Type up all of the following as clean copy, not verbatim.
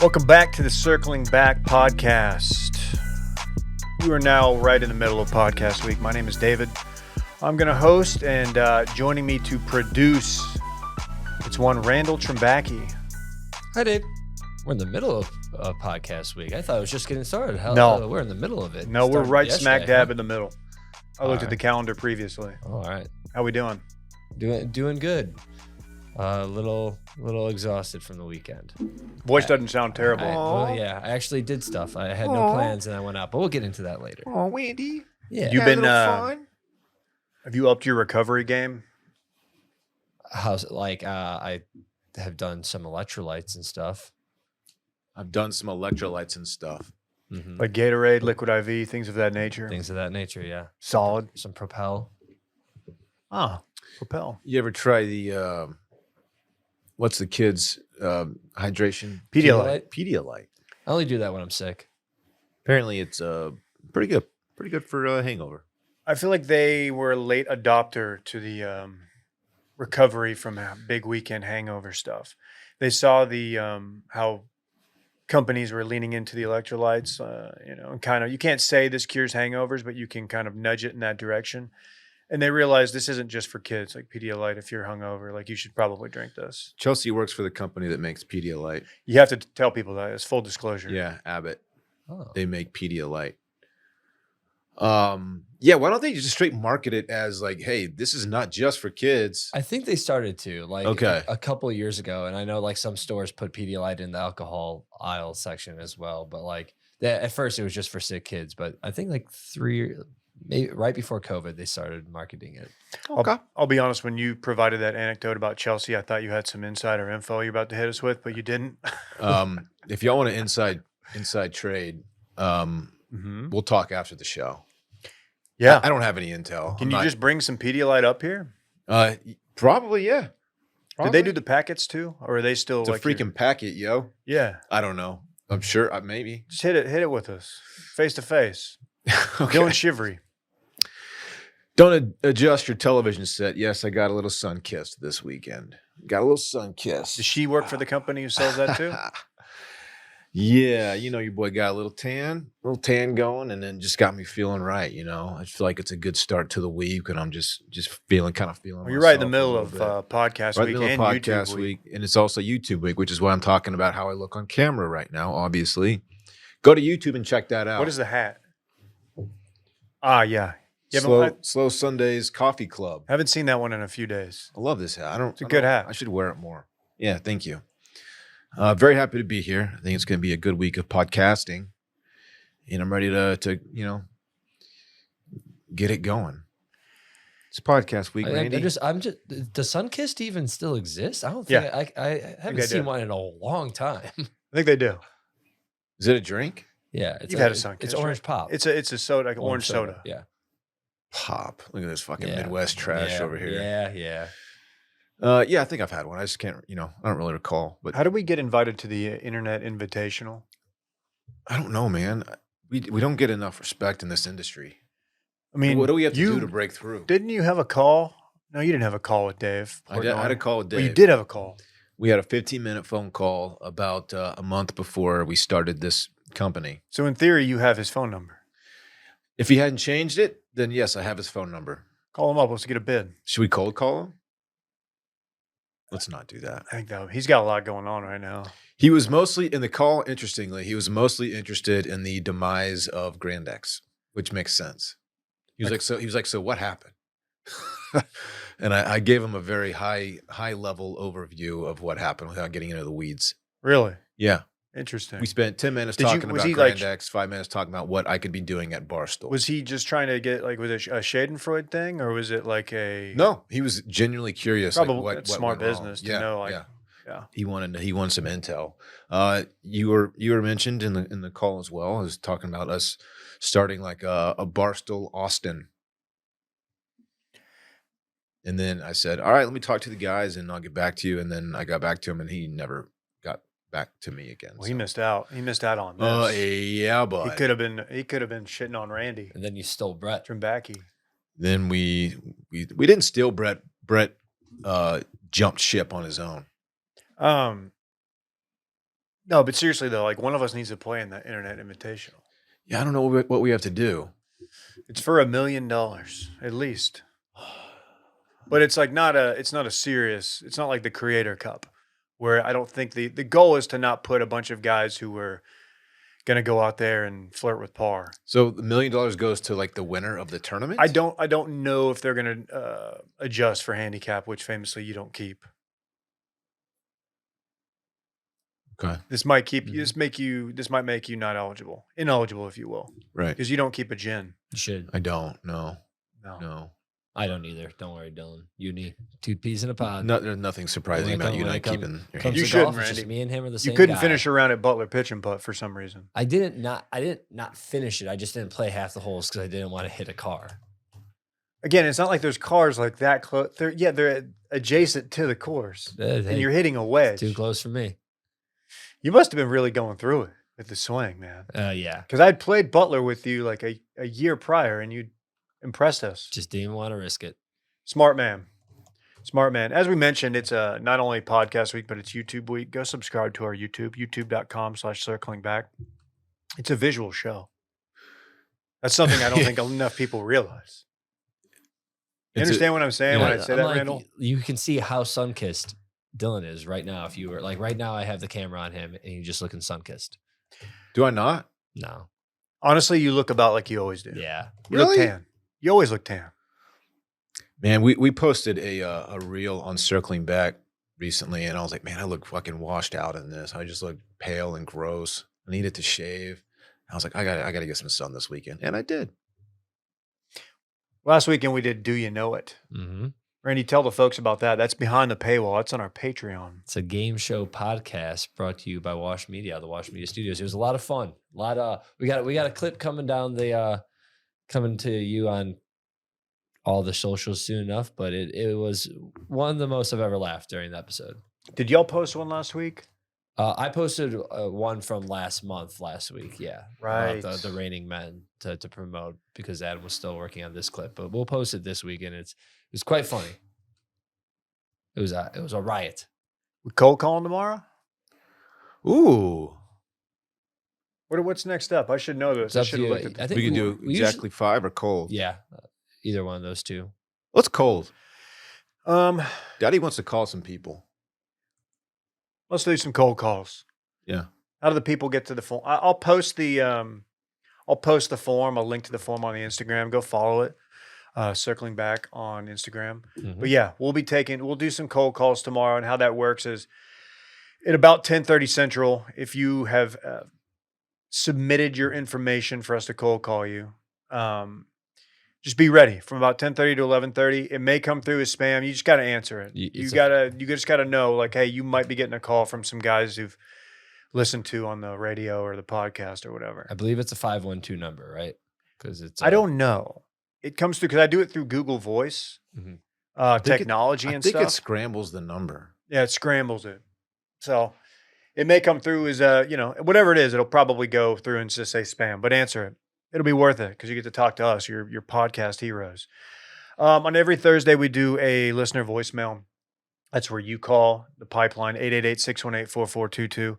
Welcome back to the Circling Back podcast. We are now right in the middle of podcast week. My name is David. I'm going to host, and joining me to produce, it's one Randall Trimbacki. Hi, Dave. We're in the middle of podcast week. I thought it was just getting started. No. We're in the middle of it. No, we're right smack dab in the middle. I looked All at the calendar previously. All right. How we doing? Doing good. A little exhausted from the weekend. Voice doesn't sound terrible. I actually did stuff. I had no plans and I went out, but we'll get into that later. Oh, Wendy. Yeah. You've been, fun? have you upped your recovery game? How's it like? I have done some electrolytes and stuff. I've done some electrolytes and stuff. Mm-hmm. Like Gatorade, Liquid IV, things of that nature? Things of that nature, yeah. Solid. Some Propel. Ah, Propel. You ever try the, what's the kids' hydration? Pedialyte. Pedialyte. I only do that when I'm sick. Apparently it's pretty good. Pretty good for hangover. I feel like they were a late adopter to the recovery from big weekend hangover stuff. They saw the how companies were leaning into the electrolytes, and kind of, you can't say this cures hangovers, but you can kind of nudge it in that direction. And they realized this isn't just for kids, like Pedialyte. If you're hungover, like you should probably drink this. Chelsea works for the company that makes Pedialyte. You have to tell people that. It's full disclosure. Yeah, Abbott. Oh. They make Pedialyte. Yeah, why don't they just straight market it as like, hey, this is not just for kids. I think they started to a couple of years ago, and I know like some stores put Pedialyte in the alcohol aisle section as well. But like at first, it was just for sick kids. But I think like maybe right before COVID, they started marketing it. Okay. I'll be honest. When you provided that anecdote about Chelsea, I thought you had some insider info you're about to hit us with, but you didn't. If y'all want an inside trade, we'll talk after the show. Yeah. I don't have any intel. Can you just bring some Pedialyte up here? Probably, yeah. Did they do the packets too, or are they still It's like a freaking packet, yo. Yeah, I don't know. I'm sure, maybe. just hit it with us, face to face. Okay. Dylan Shivery. Don't adjust your television set. Yes, I got a little sun kissed this weekend. Got a little sun kiss. Does she work for the company who sells that too? Yeah, your boy got a little tan going, and then just got me feeling right. I feel like it's a good start to the week, and I'm just feeling. Well, you're right in the middle of podcast right week in the and middle of podcast YouTube week. and it's also YouTube week, which is why I'm talking about how I look on camera right now. Obviously, go to YouTube and check that out. What is the hat? Ah, yeah. Slow Sundays Coffee Club. Haven't seen that one in a few days. I love this hat. It's a good hat. I should wear it more. Yeah, thank you. Very happy to be here. I think it's going to be a good week of podcasting, and I'm ready to get it going. It's podcast week, Randy. Does Sunkist even still exist? I don't think I haven't seen one in a long time. I think they do. Is it a drink? Yeah, You've had a Sunkist. It's orange right? pop. It's a soda, like orange soda. Yeah. Pop. Look at this fucking Midwest trash over here. Yeah. Yeah, I think I've had one. I just can't, I don't really recall. But How did we get invited to the Internet Invitational? I don't know, man. We don't get enough respect in this industry. I mean, what do we have to do to break through? Didn't you have a call? No, you didn't have a call with Dave. I had a call with Dave. Well, you did have a call. We had a 15-minute phone call about a month before we started this company. So in theory, you have his phone number. If he hadn't changed it, then yes, I have his phone number. Call him up. Let's get a bid. Should we cold call him? Let's not do that. I think that he's got a lot going on right now. He was mostly in the call. Interestingly, he was mostly interested in the demise of Grand X, which makes sense. He was like, so what happened? And I gave him a very high level overview of what happened without getting into the weeds. Really? Yeah. Interesting. We spent 10 minutes talking about Grand X, 5 minutes talking about what I could be doing at Barstool. Was he just trying to get was it a Schadenfreude thing, or was it like a? No, he was genuinely curious. Probably what smart went business wrong. to know. Yeah. He wanted some intel. You were mentioned in the call as well as talking about us starting like a Barstool Austin. And then I said, all right, let me talk to the guys and I'll get back to you. And then I got back to him and he never got back to me again. Well, he missed out. He missed out on this. Yeah, but he could have been shitting on Randy. And then you stole Brett. Trimbacki. Then we didn't steal Brett. Brett jumped ship on his own. No, but seriously though, like one of us needs to play in that internet invitational. Yeah, I don't know what we have to do. It's for $1 million at least. But it's like it's not a serious, it's not like the Creator Cup, where I don't think the goal is to not put a bunch of guys who were gonna go out there and flirt with par. So the $1 million goes to like the winner of the tournament? I don't know if they're gonna adjust for handicap, which famously you don't keep. Okay. This might keep you. This might make you not eligible, ineligible, if you will, Right. because you don't keep a gin. You should. I don't. No. No. I don't either. Don't worry, Dillon. You need 2 peas in a pod. No, there's nothing surprising about you not keeping your hands. You shouldn't, It's just Randy. me and him are the same You couldn't guy. finish around at Butler pitch and putt for some reason. I didn't not finish it. I just didn't play half the holes because I didn't want to hit a car. Again, it's not like there's cars like that close. They're adjacent to the course, and you're hitting a wedge. Too close for me. You must have been really going through it with the swing, man. Yeah. Because I'd played Butler with you like a year prior, and you impressed us. Just didn't want to risk it. Smart man. Smart man. As we mentioned, it's not only podcast week, but it's YouTube week. Go subscribe to our YouTube, youtube.com/circlingback. It's a visual show. That's something I don't think enough people realize. You understand what I'm saying when I say that, Randall? You can see how sun-kissed Dillon is right now. If you were like right now, I have the camera on him and you're just looking sun-kissed. Do I not? No. Honestly, you look about like you always do. Yeah. You look tan. You always look tan. Man, we posted a reel on Circling Back recently, and I was like, man, I look fucking washed out in this. I just look pale and gross. I needed to shave. I was like, I gotta get some sun this weekend, and I did. Last weekend we did Do You Know It? Mm-hmm. Randy, tell the folks about that. That's behind the paywall. That's on our Patreon. It's a game show podcast brought to you by Wash Media, the Wash Media Studios. It was a lot of fun. We got a clip coming down coming to you on all the socials soon enough, but it was one of the most I've ever laughed during the episode. Did y'all post one last week? I posted one from last week. Yeah. Right. About the Reigning Men to promote because Adam was still working on this clip, but we'll post it this week and it was quite funny. It was a riot. We cold calling tomorrow? Ooh. What's next up? I should know this. I should have looked at I the think We can do exactly 5 or cold. Yeah. Either one of those two. Let's cold. Daddy wants to call some people. Let's do some cold calls. Yeah. How do the people get to the form? I'll post the form. I'll link to the form on the Instagram. Go follow it. Circling Back on Instagram. Mm-hmm. But yeah, we'll do some cold calls tomorrow. And how that works is at about 10:30 Central, if you have submitted your information for us to cold call you, just be ready from about 10:30 to 11:30. It may come through as spam. You just got to answer it. You just got to know, like, hey, you might be getting a call from some guys who've listened to on the radio or the podcast or whatever. I believe it's a 512 number, right? Because it's. I don't know. It comes through because I do it through Google Voice, technology and stuff. I think it scrambles the number. Yeah, it scrambles it. So it may come through as whatever it is. It'll probably go through and just say spam. But answer it. It'll be worth it because you get to talk to us, your podcast heroes. On every Thursday, we do a listener voicemail. That's where you call the pipeline, 888-618-4422.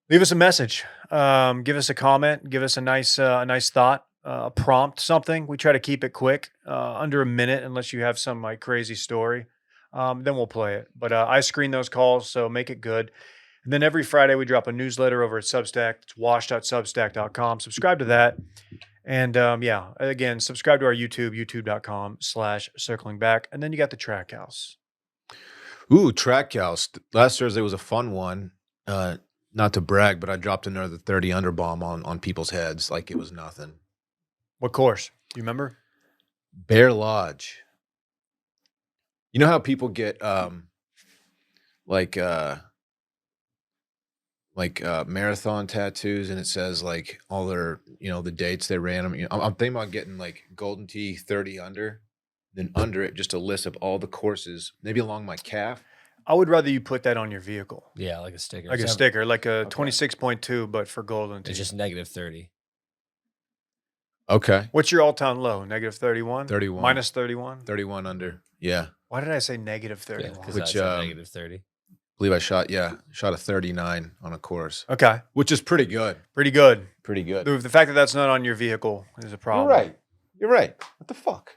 Leave us a message. Give us a comment. Give us a nice thought, a prompt, something. We try to keep it quick, under a minute, unless you have some like crazy story. Then we'll play it. But I screen those calls, so make it good. And then every Friday, we drop a newsletter over at Substack. It's wash.substack.com. Subscribe to that. And again, subscribe to our YouTube, youtube.com/circlingback. And then you got the Track House. Ooh, Track House. Last Thursday was a fun one. Not to brag, but I dropped another 30 under bomb on people's heads like it was nothing. What course? Do you remember? Bear Lodge. You know how people get marathon tattoos and it says like all their, the dates they ran them. I'm thinking about getting like Golden Tee 30 under, then under it just a list of all the courses, maybe along my calf. I would rather you put that on your vehicle. Yeah, like a sticker. Like a sticker, like a 26.2, but for Golden Tee. It's just -30. Okay. What's your all-time low? -31? 31. Minus 31? 31 under. Yeah. Why did I say -31? Because Which, that's -30. believe I shot a 39 on a course. Okay. Which is pretty good. Pretty good. Pretty good. The fact that that's not on your vehicle is a problem. You're right. What the fuck?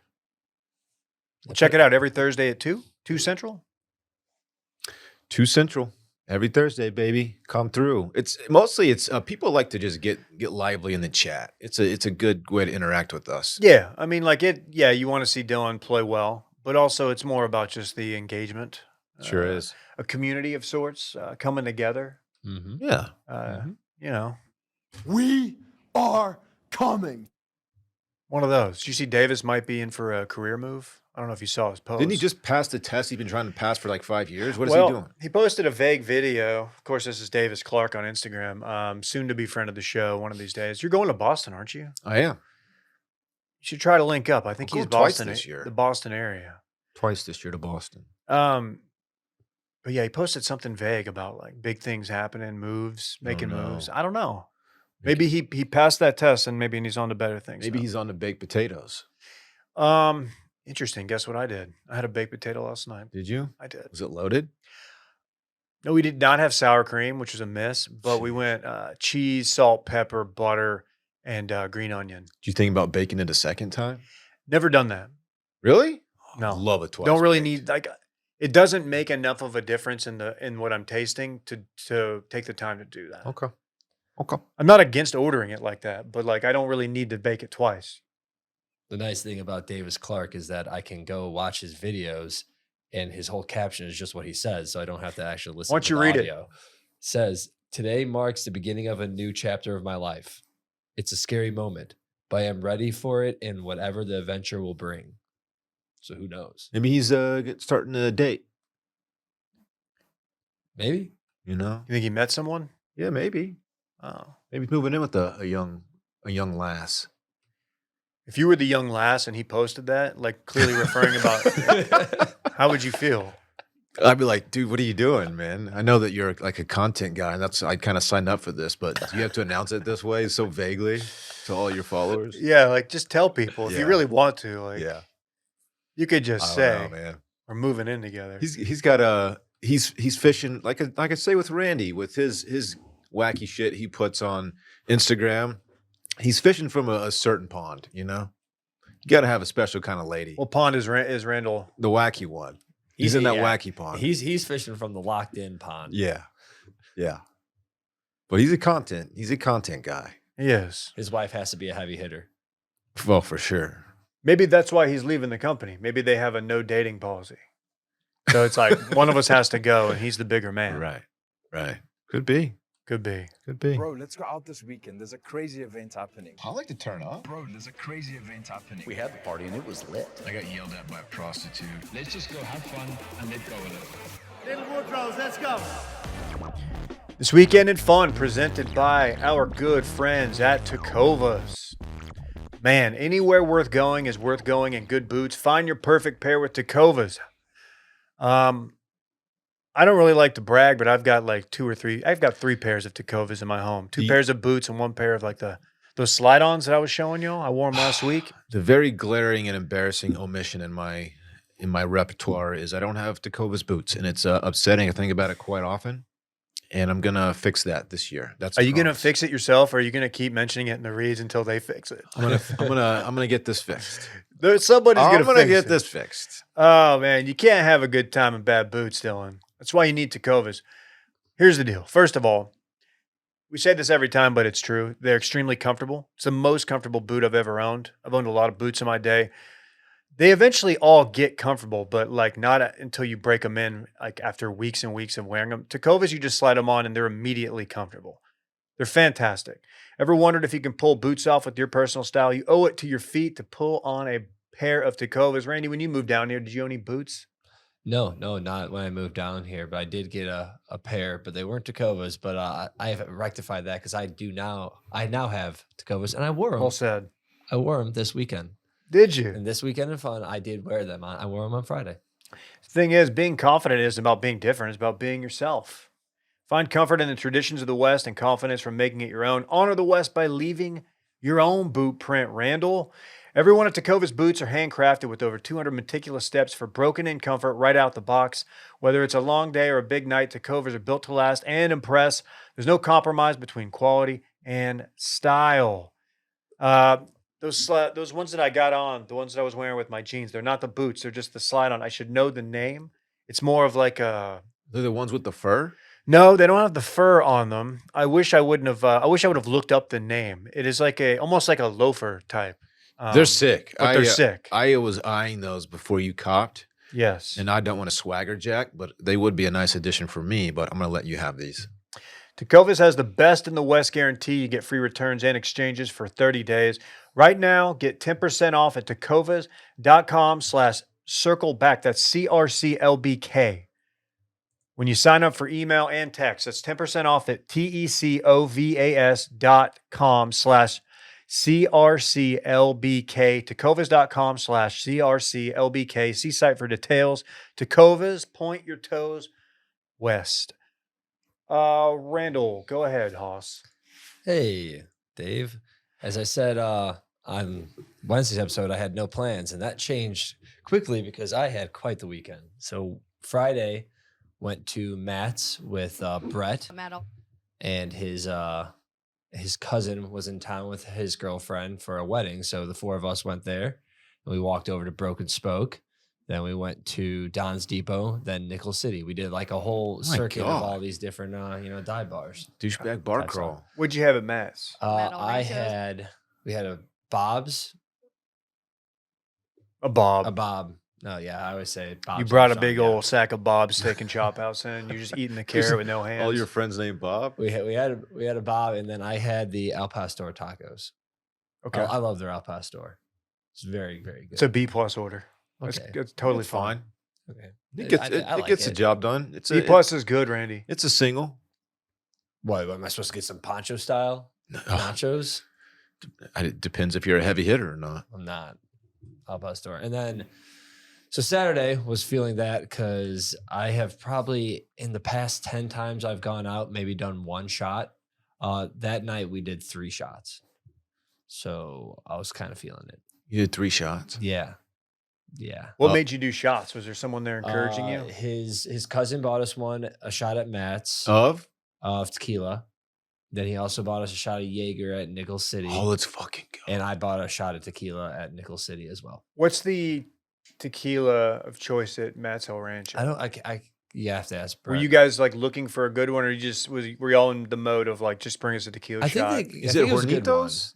Well, check it out every Thursday at 2 Central. 2 Central. Every Thursday, baby. Come through. It's mostly people like to just get lively in the chat. It's a good way to interact with us. Yeah. I mean, you want to see Dillon play well, but also it's more about just the engagement. Sure is. A community of sorts coming together. Mm-hmm. Yeah. You know. We are coming. One of those. Did you see Davis might be in for a career move? I don't know if you saw his post. Didn't he just pass the test he's been trying to pass for like 5 years? What is Well, he doing? He posted a vague video. Of course, this is Davis Clark on Instagram. Soon to be friend of the show one of these days. You're going to Boston, aren't you? I am. You should try to link up. I think I'll he's go twice Boston this year. The Boston area. Twice this year to Boston. But yeah, he posted something vague about like big things happening, moves, making moves. I don't know. Maybe he passed that test and maybe he's on to better things. Maybe he's on the baked potatoes. Interesting. Guess what I did? I had a baked potato last night. Did you? I did. Was it loaded? No, we did not have sour cream, which was a miss, but we went cheese, salt, pepper, butter, and green onion. Do you think about baking it a second time? Never done that. Really? No. Love it twice. Don't really baked. need it doesn't make enough of a difference in what I'm tasting to take the time to do that. Okay. I'm not against ordering it like that, but like I don't really need to bake it twice. The nice thing about Davis Clark is that I can go watch his videos and his whole caption is just what he says. So I don't have to actually listen Why don't to you the read it? audio. Says, today marks the beginning of a new chapter of my life. It's a scary moment, but I am ready for it and whatever the adventure will bring. So who knows? Maybe he's starting a date. Maybe. You know? You think he met someone? Yeah, maybe. Oh. Maybe he's moving in with a young lass. If you were the young lass and he posted that, like clearly referring about, how would you feel? I'd be like, dude, what are you doing, man? I know that you're like a content guy, and I kind of signed up for this, but do you have to announce it this way so vaguely to all your followers? Yeah, like just tell people if you Yeah. really want to. Like, Yeah. you could I just don't say, know, man. we're moving in together. He's got he's fishing like I say with Randy with his wacky shit he puts on Instagram. He's fishing from a certain pond, you know. You got to have a special kind of lady. What pond is Randall? The wacky one. He's in that Yeah. wacky pond. He's fishing from the locked in pond. Yeah. But he's a content guy. He is. His wife has to be a heavy hitter. Well, for sure. Maybe that's why he's leaving the company. Maybe they have a no dating policy. So it's like one of us has to go and he's the bigger man. Right. Could be. Could be. Bro, let's go out this weekend. There's a crazy event happening. I like to turn up. Bro, there's a crazy event happening. We had the party and it was lit. I got yelled at by a prostitute. Let's just go have fun and let go of it. Little Woodrows, let's go. This weekend in fun presented by our good friends at Tecovas. Man, anywhere worth going is worth going in good boots. Find your perfect pair with Tecovas. I don't really like to brag, but I've got like I've got 3 pairs of Tecovas in my home. 2 pairs of boots and 1 pair of like those slide-ons that I was showing y'all. I wore them last week. The very glaring and embarrassing omission in my repertoire is I don't have Tecovas boots, and it's upsetting. I think about it quite often, and I'm gonna fix that this year. That's. Are you gonna fix it yourself, or are you gonna keep mentioning it in the reads until they fix it? I'm gonna get this fixed. Somebody's I'm gonna fix get it. this fixed. Oh man, you can't have a good time in bad boots, Dillon. That's why you need Tecovas. Here's the deal. First of all, we say this every time, but it's true. They're extremely comfortable. It's the most comfortable boot I've ever owned. I've owned a lot of boots in my day. They eventually all get comfortable, but like not until you break them in, like after weeks and weeks of wearing them. Tecovas, you just slide them on and they're immediately comfortable. They're fantastic. Ever wondered if you can pull boots off with your personal style? You owe it to your feet to pull on a pair of Tecovas. Randy, when you moved down here, did you own any boots? No, not when I moved down here, but I did get a pair, but they weren't Tecovas. But I have rectified that because I now have Tecovas, and I wore them. Well said. I wore them this weekend, Did you? and this weekend in fun, I did wear them. I wore them on Friday. The thing is, being confident isn't about being different. It's about being yourself. Find comfort in the traditions of the West and confidence from making it your own. Honor the West by leaving your own boot print, Randall. Every one of Tecovas boots are handcrafted with over 200 meticulous steps for broken-in comfort right out the box. Whether it's a long day or a big night, Tecovas are built to last and impress. There's no compromise between quality and style. Those ones that I got on, the ones that I was wearing with my jeans, they're not the boots. They're just the slide-on. I should know the name. It's more of like a... They're the ones with the fur? No, they don't have the fur on them. I wish I wouldn't have. I wish I would have looked up the name. It is like almost like a loafer type. They're sick. But they're sick. I was eyeing those before you copped. Yes. And I don't want to swagger jack, but they would be a nice addition for me, but I'm going to let you have these. Tecovas has the best in the West guarantee. You get free returns and exchanges for 30 days. Right now, get 10% off at tecovas.com/circleback. That's CRCLBK. When you sign up for email and text, that's 10% off at tecovas.com/CRCLBK. Tecovas.com/CRCLBK. See site for details. Tecovas, point your toes west. Randall, go ahead, Hoss. Hey, Dave. As I said on Wednesday's episode, I had no plans, and that changed quickly because I had quite the weekend. So Friday, went to Matt's with Brett, and his cousin was in town with his girlfriend for a wedding. So the four of us went there, and we walked over to Broken Spoke. Then we went to Don's Depot, then Nickel City. We did like a whole circuit of all these different, dive bars. Douchebag bar crawl. What'd you have at Matt's? We had a Bob's. A Bob. A Bob. No, yeah, I always say Bob's. You brought a big old sack of Bob's steak and chop house in. You're just eating the carrot with no hands. All your friends named Bob? We had a Bob, and then I had the Al Pastor tacos. Okay. I love their Al Pastor. It's very, very good. It's a B+ order. Okay. It's totally fine. Okay. It gets the job done. It's B+ is good, Randy. It's a single. What am I supposed to get? Some poncho style nachos? It depends if you're a heavy hitter or not. I'm not. Al Pastor. And then, so Saturday was feeling that because I have probably in the past 10 times I've gone out, maybe done one shot. That night we did 3 shots. So I was kind of feeling it. You did 3 shots? Yeah. Yeah. What made you do shots? Was there someone there encouraging you? His cousin bought us a shot at Matt's of tequila. Then he also bought us a shot of Jaeger at Nickel City. Oh, let's fucking go. And I bought a shot of tequila at Nickel City as well. What's the tequila of choice at Matt's El Rancho? You have to ask Brett. Were you guys like looking for a good one, or were you all in the mode of like just bring us a tequila shot? Is it Hornitos?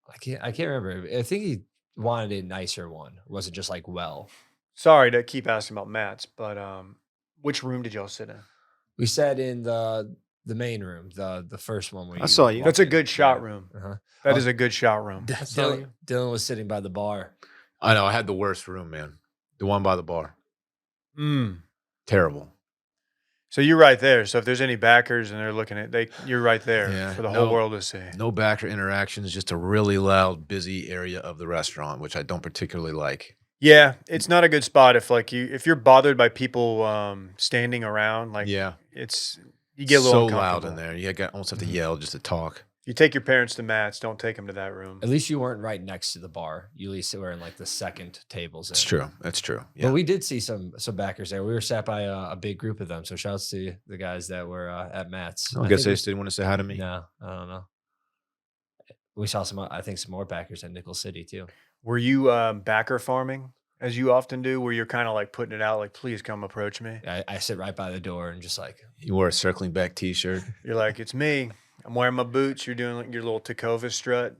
I can't remember. I think he wanted a nicer one. It wasn't just like Sorry to keep asking about Matt's, but which room did y'all sit in? We sat in the main room, the first one. I saw you. That's a good shot room. Uh-huh. That is a good shot room. Dillon was sitting by the bar. I know. I had the worst room, man. The one by the bar. Terrible. So you're right there. So if there's any backers and they're looking at, you're right there for the whole world to see. No backer interactions, just a really loud, busy area of the restaurant, which I don't particularly like. Yeah, it's not a good spot if you're bothered by people standing around. Like, you get a little so loud in there. You almost have to yell just to talk. You take your parents to Matt's. Don't take them to that room. At least you weren't right next to the bar. You at least were in like the second tables. That's true. That's true. Yeah. But we did see some backers there. We were sat by a big group of them. So shouts to the guys that were at Matt's. I guess they just didn't want to say hi to me. No, I don't know. We saw some more backers at Nickel City too. Were you backer farming as you often do, where you're kind of like putting it out, like, please come approach me? I sit right by the door and just like. You wore a circling back T-shirt. You're like, it's me. I'm wearing my boots. You're doing like your little Tecovas strut.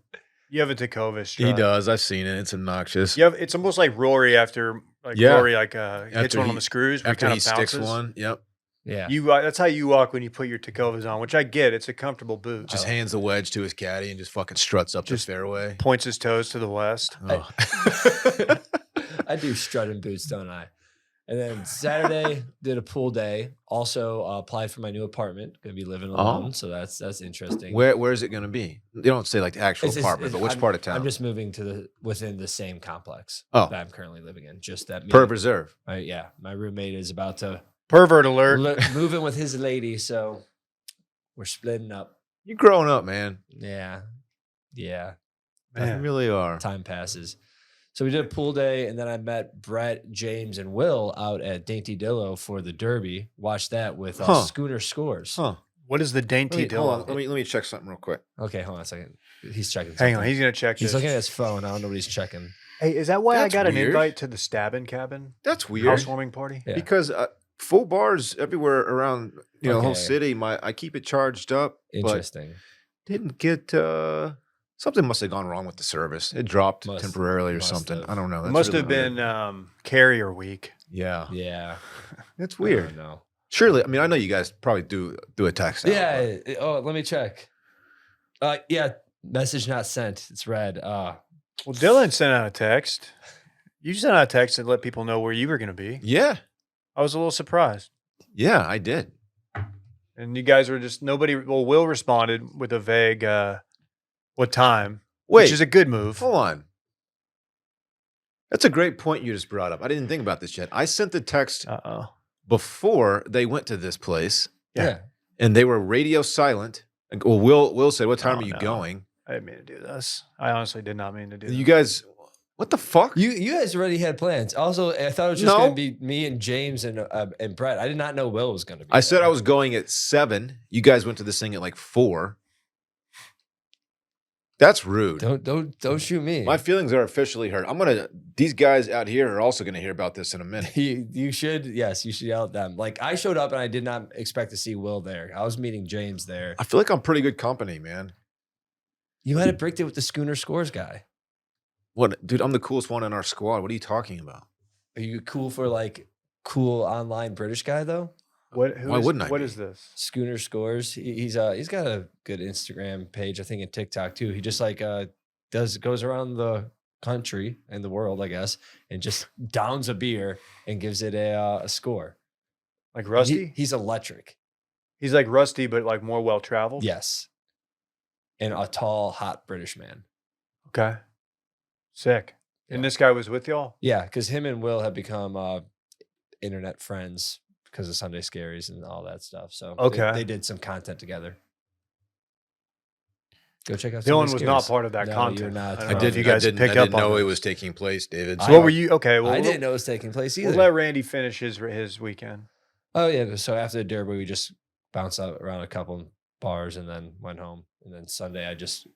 You have a Tecovas strut. He does. I've seen it. It's obnoxious. It's almost like Rory after Rory hits one on the screws. After he sticks one. Yep. Yeah. That's how you walk when you put your Tecovas on, which I get. It's a comfortable boot. Just hands the wedge to his caddy and just fucking struts up the fairway. Points his toes to the west. Oh. I do strutting boots, don't I? And then Saturday did a pool day. Also applied for my new apartment. Going to be living alone, so that's interesting. Where is it going to be? You don't say like the actual apartment, but which part of town? I'm just moving within the same complex that I'm currently living in. Just that per preserve. Yeah, my roommate is about to pervert alert move in with his lady, so we're splitting up. You're growing up, man. Yeah. They Man. really are. Time passes. So we did a pool day, and then I met Brett, James, and Will out at Dainty Dillo for the Derby. Watched that with Schooner Scores. Huh. What is the dainty Hold on. Dillon? Let me check something real quick. Okay, hold on a second. He's checking Hang something. on, he's gonna check He's this. looking at his phone. I don't know what he's checking. Hey, is that why That's I got an weird. invite to the stabbing cabin That's weird. housewarming party? Yeah. Because full bars everywhere around the whole Okay. city. I keep it charged up. Interesting. But didn't get something must have gone wrong with the service. It dropped Must- temporarily or must something. have. I don't know. It That's must really have weird. been carrier week. Yeah, Yeah. it's weird. No. Surely, I mean, I know you guys probably do a text. Yeah. Oh, let me check. Yeah. Message not sent. It's red. Well, Dillon sent out a text. You sent out a text to let people know where you were going to be. Yeah, I was a little surprised. yeah, I did. And you guys were just nobody. Well, Will responded with a vague what time, Wait, which is a good move. hold on. That's a great point you just brought up. I didn't think about this yet. I sent the text before they went to this place, Yeah. and they were radio silent. Well, Will said, "What time Oh, are you no. going?" I didn't mean to do this. I honestly did not mean to do You that. guys, what the fuck? You guys already had plans. Also, I thought it was just No. going to be me and James and Brett. I did not know Will was going to be. I said there. I was going at 7. You guys went to this thing at like 4. That's rude. Don't shoot me. My feelings are officially hurt. These guys out here are also gonna hear about this in a minute. You should yell at them. Like I showed up and I did not expect to see Will there. I was meeting James there. I feel like I'm pretty good company, man. You had a bricked it with the Schooner Scores guy. What, dude? I'm the coolest one in our squad. What are you talking about? Are you cool for like cool online British guy though? Why wouldn't I What be? is this? Schooner Scores. He's got a good Instagram page, I think, and TikTok too. He just like goes around the country and the world, I guess, and just downs a beer and gives it a score. Like Rusty? He's electric. He's like Rusty, but like more well traveled. Yes. And a tall, hot British man. Okay. Sick. And this guy was with y'all? Yeah, because him and Will have become internet friends because of Sunday Scaries and all that stuff. So Okay. they did some content together. Go check out Dylan Sunday was not Scaries. part of that No, content. you're not. I don't I know if didn't. you guys I didn't, picked I didn't up on know it this. was taking place, David. So what were you? Okay. Well, I we'll, didn't know it was taking place either. we'll let Randy finish his weekend. Oh yeah. So after the Derby, we just bounced out around a couple bars and then went home. And then Sunday, I just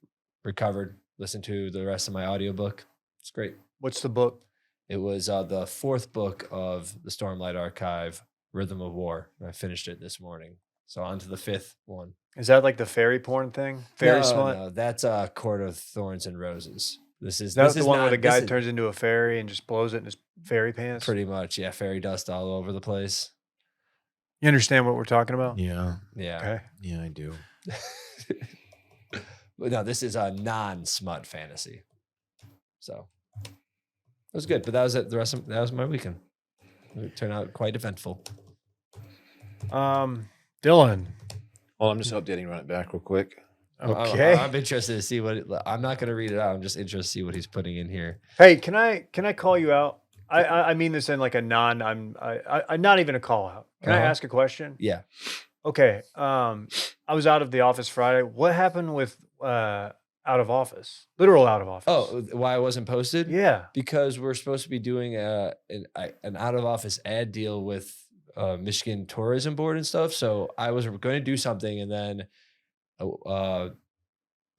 recovered, listened to the rest of my audiobook. It's great. What's the book? It was the 4th book of the Stormlight Archive, Rhythm of War. And I finished it this morning. So on to the 5th one. Is that like the fairy porn thing? Fairy smut? No, that's Court of Thorns and Roses. This is That's this the is one where not- the this guy is turns into a fairy and just blows it in his fairy pants. pretty much, yeah, fairy dust all over the place. You understand what we're talking about? Yeah. Yeah. Okay. Yeah, I do. But no, this is a non-smut fantasy. So it was good, but that was it. That was my weekend. It turned out quite eventful. Dylan. Well, I'm just updating. Run it back real quick. Okay. I'm interested to see I'm not going to read it out. I'm just interested to see what he's putting in here. Hey, can I call you out? I mean this in like a non. I'm not even a call out. Can I Uh-huh. ask a question? Yeah. Okay. I was out of the office Friday. What happened with out of office? Literal out of office. Oh, why I wasn't posted? yeah. Because we're supposed to be doing an out of office ad deal with Michigan Tourism Board and stuff. So I was going to do something, and then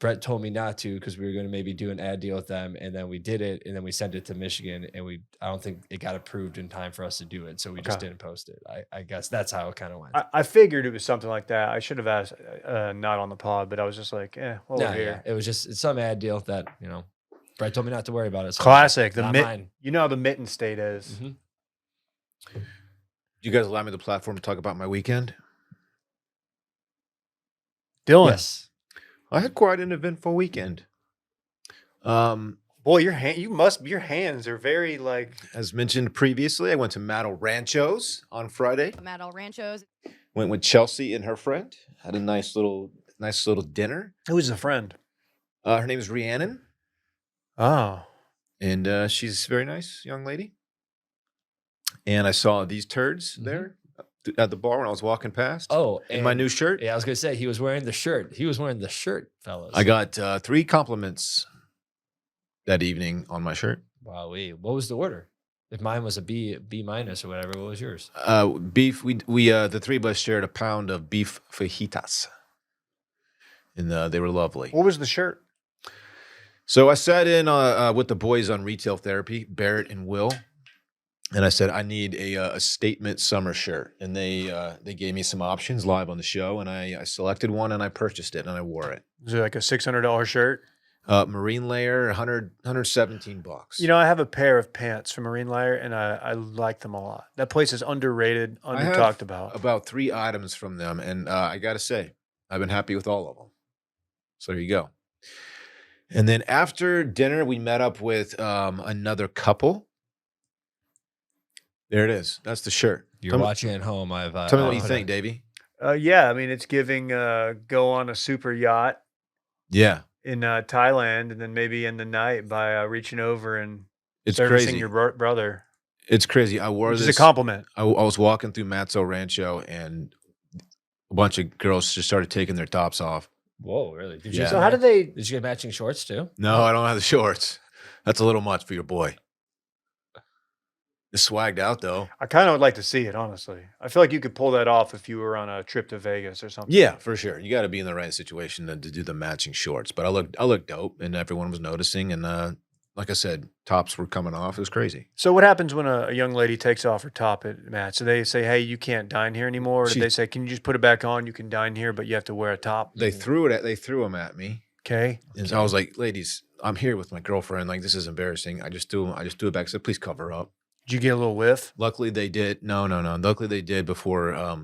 Brett told me not to because we were going to maybe do an ad deal with them, and then we did it, and then we sent it to Michigan, and I don't think it got approved in time for us to do it, so we just Okay. didn't post it. I guess that's how it kind of went. I figured it was something like that. I should have asked, not on the pod, but I was just like, well, Nah, we're here. yeah, it was just it's some ad deal that Brett told me not to worry about it. So Classic. The not mit, mine. you know how the mitten state is. Mhm. You guys allow me the platform to talk about my weekend? Dylan, Yes. I had quite an eventful weekend. boy, your hands are very like. As mentioned previously, I went to Matto Ranchos on Friday. I'm at El Ranchos. Went with Chelsea and her friend. Had a nice little dinner. Who's a friend? Her name is Rhiannon, Oh, and she's a very nice young lady. And I saw these turds there at the bar when I was walking past. Oh, in my and- new shirt. Yeah, I was gonna say he was wearing the shirt. He was wearing the shirt, fellas. I got 3 compliments that evening on my shirt. Wow, what was the order? If mine was a B minus or whatever, what was yours? Beef. We the three of us shared a pound of beef fajitas, and they were lovely. What was the shirt? So I sat in with the boys on retail therapy, Barrett and Will, and I said I need a statement summer shirt, and they gave me some options live on the show, and I selected one and I purchased it and I wore it. Was it like a $600 shirt? Marine Layer, 117 bucks. You know, I have a pair of pants from Marine Layer, and I like them a lot. That place is underrated, under talked about. About 3 items from them, and I got to say, I've been happy with all of them. So there you go. And then after dinner, we met up with another couple. There it is. That's the shirt. You're watching at home. Tell me what you think, Davey. Yeah, I mean, it's giving go on a super yacht. Yeah. In Thailand, and then maybe in the night by reaching over and it's servicing crazy. your brother. It's crazy. I wore this. It's a compliment. I was walking through Matzo Rancho, and a bunch of girls just started taking their tops off. Whoa, really? Did Yeah. you? So how did they? Did you get matching shorts too? No, I don't have the shorts. That's a little much for your boy. It's swagged out though. I kind of would like to see it, honestly. I feel like you could pull that off if you were on a trip to Vegas or something. Yeah, for sure. You got to be in the right situation to do the matching shorts. But I look dope, and everyone was noticing. And like I said, tops were coming off. It was crazy. So what happens when a young lady takes off her top at Matt? So they say, "Hey, you can't dine here anymore." Or did they say, "Can you just put it back on? You can dine here, but you have to wear a top." They threw them at me. Okay. And so I was like, "Ladies, I'm here with my girlfriend. Like, this is embarrassing." I just threw it back. I said, "Please cover up." Did you get a little whiff? Luckily they did. No. Luckily they did before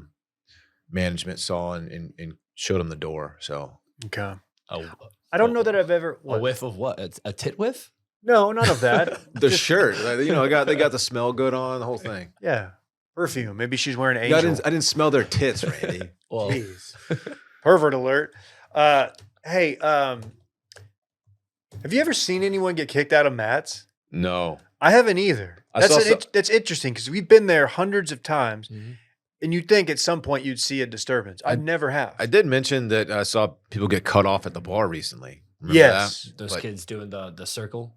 management saw and showed them the door. So okay. I don't know that I've ever a whiff of what? A tit whiff? No, none of that. the shirt, you know, they got the smell good on, the whole thing. Yeah, perfume. Maybe she's wearing Angel. I didn't smell their tits, Randy. Well, jeez. Pervert alert. Hey, have you ever seen anyone get kicked out of Matt's? No, I haven't either. That's interesting because we've been there hundreds of times, and you'd think at some point you'd see a disturbance. I never have. I did mention that I saw people get cut off at the bar recently. Remember yes, that? Those kids doing the circle.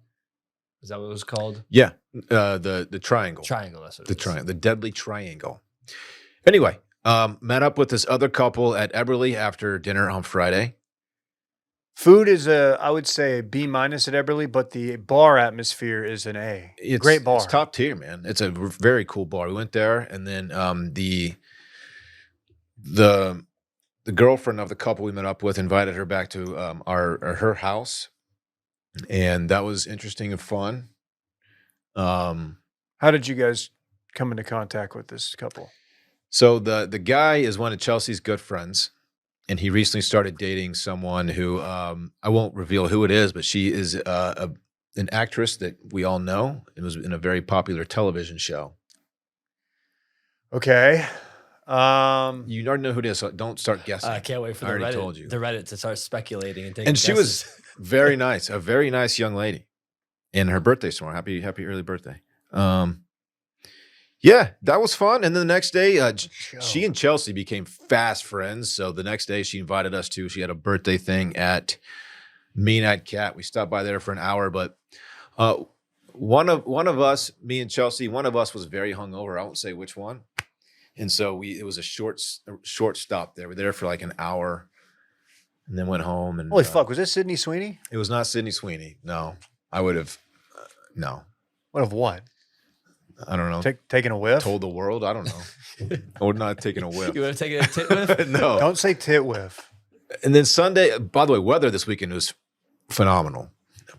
Is that what it was called? Yeah, the triangle. Triangle. That's what the triangle. The deadly triangle. Anyway, met up with this other couple at Eberly after dinner on Friday. Food is I would say a B minus at Eberly, but the bar atmosphere is an A. It's great bar. It's top tier, man. It's a very cool bar. We went there, and then the girlfriend of the couple we met up with invited her back to her house, and that was interesting and fun. How did you guys come into contact with this couple? So the guy is one of Chelsea's good friends. And he recently started dating someone who I won't reveal who it is, but she is an actress that we all know. It was in a very popular television show. Okay. You already know who it is, so don't start guessing. I can't wait for I already told the you. Reddit to start speculating and taking And she guesses. was very nice, a very nice young lady. And her birthday's tomorrow. Happy early birthday. Yeah, that was fun. And then the next day, she and Chelsea became fast friends. So the next day she invited us to, she had a birthday thing at Mean Eyed Cat. We stopped by there for an hour, but one of us, me and Chelsea, one of us was very hungover. I won't say which one. And so it was a short stop there. We were there for like an hour and then went home. And holy fuck, was this Sydney Sweeney? It was not Sydney Sweeney. No, I would have, no. What of what? I don't know. Taking a whiff? Told the world? I don't know. Or not taking a whiff. You would have taken a tit whiff? No. Don't say tit whiff. And then Sunday, by the way, weather this weekend was phenomenal.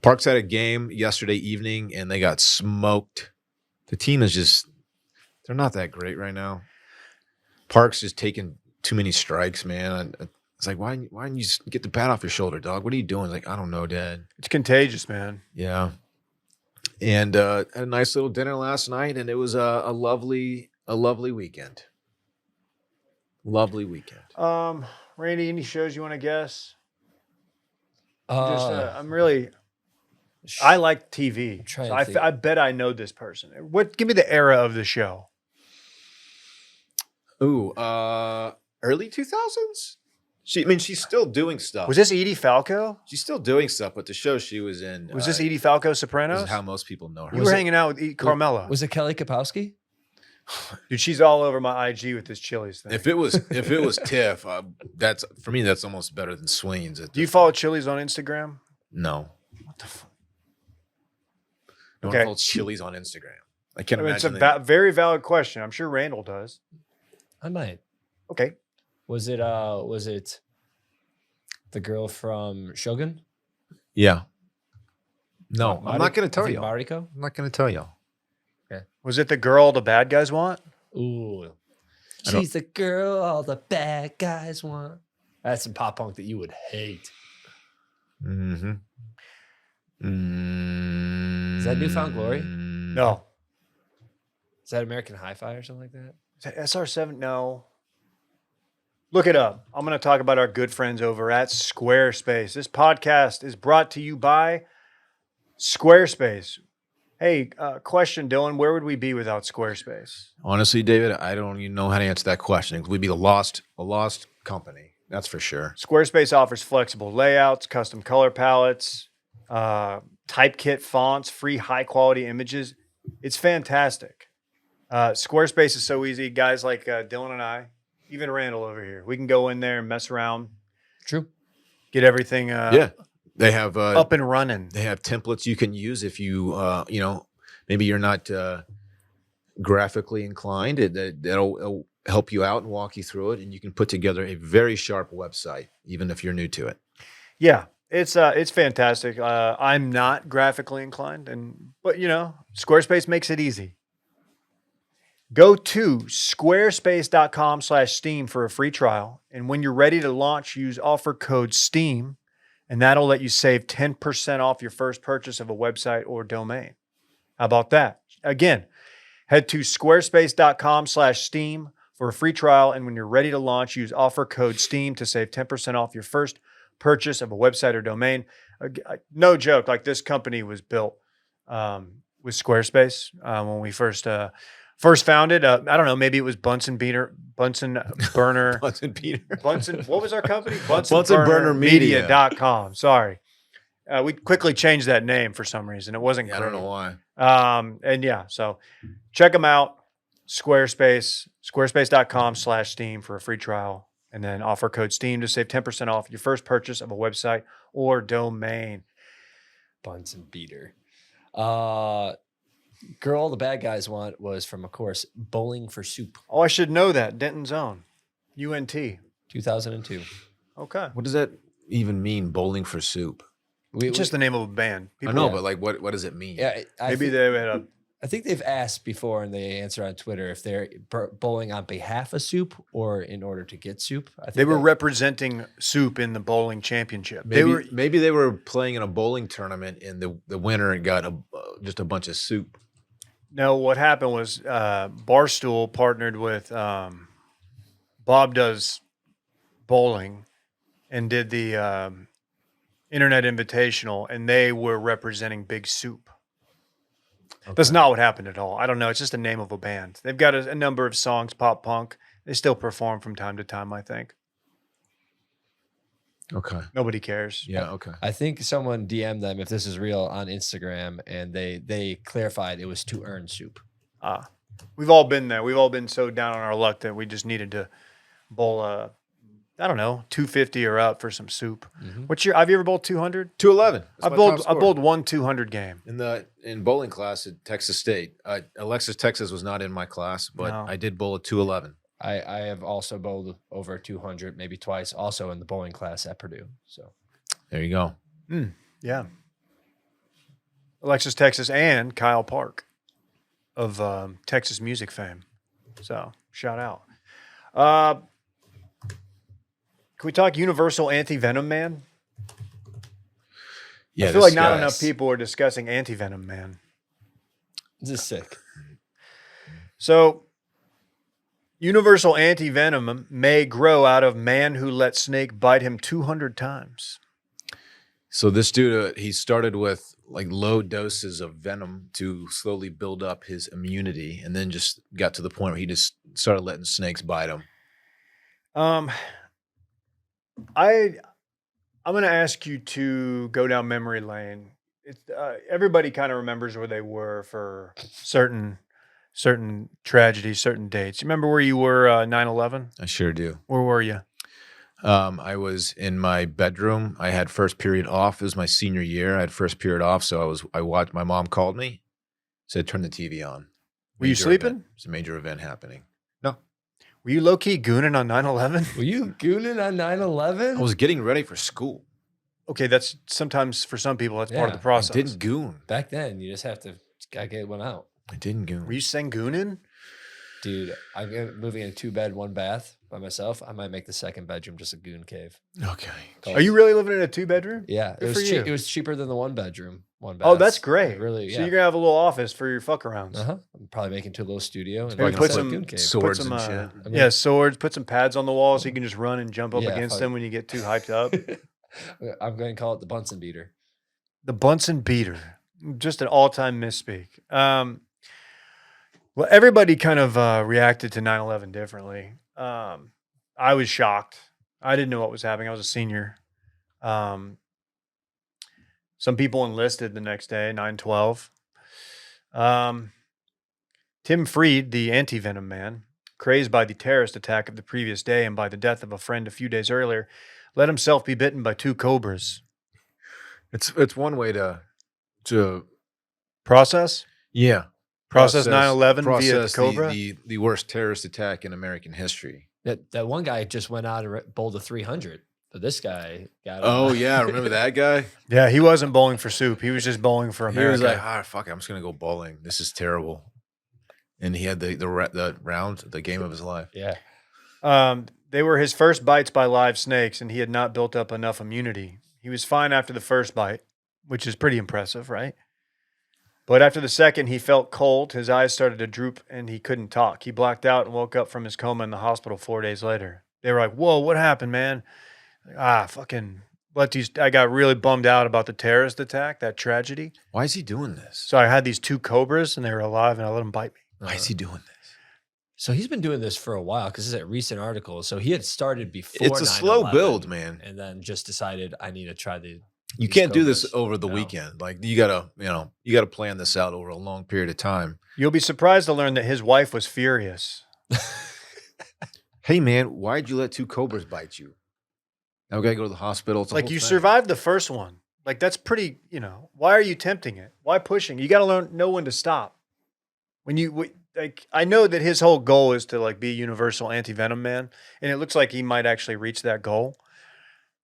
Parks had a game yesterday evening, and they got smoked. The team is just, they're not that great right now. Parks is taking too many strikes, man. It's like, why didn't you just get the bat off your shoulder, dog? What are you doing? It's like, I don't know, Dad. It's contagious, man. Yeah. And had a nice little dinner last night, and it was a lovely weekend. Lovely weekend. Randy, any shows you want to guess? Uh, I like TV. trying So to think. I bet I know this person. Give me the era of the show. Ooh, early 2000s? She's still doing stuff. Was this Edie Falco? She's still doing stuff, but the show she was in Was this Edie Falco Sopranos? This is how most people know her. You were hanging out with Carmela. Was it Kelly Kapowski? Dude, she's all over my IG with this Chili's thing. If it was Tiff, that's for me. That's almost better than Swain's. Do you follow Chili's on Instagram? No. What the fuck? No one follows Chili's on Instagram. I can't imagine. It's a very valid question. I'm sure Randall does. I might. Okay. Was it the girl from Shogun? Yeah. No, I'm not going to tell you. Mariko? I'm not going to tell you. Okay. Was it the girl the bad guys want? Ooh. She's the girl all the bad guys want. That's some pop punk that you would hate. Mm-hmm. Is that Newfound Glory? No. Is that American Hi-Fi or something like that? Is that SR7? No. Look it up. I'm going to talk about our good friends over at Squarespace. This podcast is brought to you by Squarespace. Hey, question, Dillon. Where would we be without Squarespace? Honestly, David, I don't even know how to answer that question. We'd be a lost company. That's for sure. Squarespace offers flexible layouts, custom color palettes, typekit fonts, free high-quality images. It's fantastic. Squarespace is so easy. Guys like Dillon and I, even Randall over here, we can go in there and mess around. True. Get everything They have up and running. They have templates you can use if you maybe you're not graphically inclined. It'll help you out and walk you through it, and you can put together a very sharp website, even if you're new to it. Yeah, it's fantastic. I'm not graphically inclined, but Squarespace makes it easy. Go to squarespace.com/Steam for a free trial. And when you're ready to launch, use offer code STEAM, and that'll let you save 10% off your first purchase of a website or domain. How about that? Again, head to squarespace.com/Steam for a free trial. And when you're ready to launch, use offer code STEAM to save 10% off your first purchase of a website or domain. No joke, like this company was built with Squarespace when we first founded. I don't know, maybe it was Bunsen Burner. Bunsen Peter. What was our company? BunsenBurnerMedia.com. Sorry. We quickly changed that name for some reason. It wasn't I don't know why. So check them out. Squarespace.com/Steam for a free trial. And then offer code STEAM to save 10% off your first purchase of a website or domain. Bunsen Beater. Girl the bad guys want was from, of course, Bowling for Soup. Oh, I should know that. Denton's Own. UNT. 2002. Okay. What does that even mean, Bowling for Soup? It's just the name of a band. I know, but like, what does it mean? Yeah, I think they've asked before, and they answer on Twitter if they're bowling on behalf of Soup or in order to get Soup. They were representing Soup in the bowling championship. Maybe they were playing in a bowling tournament, and the winner got just a bunch of soup. No, what happened was Barstool partnered with Bob Does Bowling and did the Internet Invitational, and they were representing Big Soup. Okay. That's not what happened at all. I don't know. It's just the name of a band. They've got a number of songs, pop punk. They still perform from time to time, I think. Okay. Nobody cares. Yeah, okay. I think someone DM'd them if this is real on Instagram, and they clarified it was to earn Soup. We've all been there. We've all been so down on our luck that we just needed to bowl I don't know, 250 or up for some soup. Mm-hmm. Have you ever bowled 200? 211. I bowled one 200 game. In bowling class at Texas State. Alexis, Texas was not in my class, but no. I did bowl at 211. I have also bowled over 200, maybe twice, also in the bowling class at Purdue. So there you go. Yeah. Alexis, Texas, and Kyle Park of Texas music fame. So shout out. Can we talk Universal Anti-Venom Man? Yeah, I feel like not enough people are discussing Anti-Venom Man. This is sick. So, Universal Anti-Venom may grow out of man who let snake bite him 200 times. So this dude, he started with like low doses of venom to slowly build up his immunity, and then just got to the point where he just started letting snakes bite him. I'm going to ask you to go down memory lane. It's everybody kind of remembers where they were for certain tragedies, certain dates. You remember where you were 9/11? I sure do. Where were you? I was in my bedroom. I had first period off. It was my senior year. I had first period off, so I watched. My mom called me, said, "Turn the TV on." Were you Major sleeping? Event. It's a major event happening. No, Were you low key gooning on 9/11? Were you gooning on 9/11? I was getting ready for school. Okay, that's sometimes for some people that's part of the Yeah, I process. I didn't goon. Back then, you just have to gotta get one out. I didn't goon. Were you sangooning? Dude, I'm moving in a 2-bed, 1-bath by myself. I might make the second bedroom just a goon cave. Okay. Are you really living in a 2-bedroom? Yeah, Good it for was you. cheap. It was cheaper than the 1-bedroom. Oh, that's great. Really, So yeah. you're gonna have a little office for your fuck arounds. I'm probably making to a little studio and Maybe gonna put put some goon cave. swords put some, and shit. I mean- yeah, swords. Put some pads on the wall so you can just run and jump up Yeah, against fuck. them when you get too hyped up. I'm going to call it the Bunsen beater. The Bunsen beater, just an all-time misspeak. Well, everybody kind of reacted to 9/11 differently. I was shocked. I didn't know what was happening. I was a senior. Some people enlisted the next day, 9/12. Tim Freed, the Anti-Venom Man, crazed by the terrorist attack of the previous day and by the death of a friend a few days earlier, let himself be bitten by 2 cobras. It's one way to Process? yeah Process 9/11 via process cobra? the worst terrorist attack in American history. That one guy just went out and bowled a 300, but this guy got. Oh yeah, remember that guy? Yeah, he wasn't bowling for soup. He was just bowling for He America. was like, fuck it, I'm just gonna go bowling. This is terrible. And he had the round, the game of his life. Yeah. They were his first bites by live snakes, and he had not built up enough immunity. He was fine after the first bite, which is pretty impressive, right? But after the second, he felt cold. His eyes started to droop, and he couldn't talk. He blacked out and woke up from his coma in the hospital 4 days later. They were like, "Whoa, what happened, man?" Fucking. I got really bummed out about the terrorist attack, that tragedy. Why is he doing this? So I had these 2 cobras, and they were alive, and I let them bite me. Why is he doing this? So he's been doing this for a while because it's a recent article. So he had started before. It's a slow 9/11 build, man. and then just decided I need to try You these can't do this cobras. over the No. weekend. Like you gotta plan this out over a long period of time. You'll be surprised to learn that his wife was furious. Hey man, why'd you let 2 cobras bite you? Now we gotta go to the hospital. It's a Like, whole you thing. survived the first one. Like, that's pretty, why are you tempting it? Why pushing? You got to know when to stop. I know that his whole goal is to like be a universal anti-venom man. And it looks like he might actually reach that goal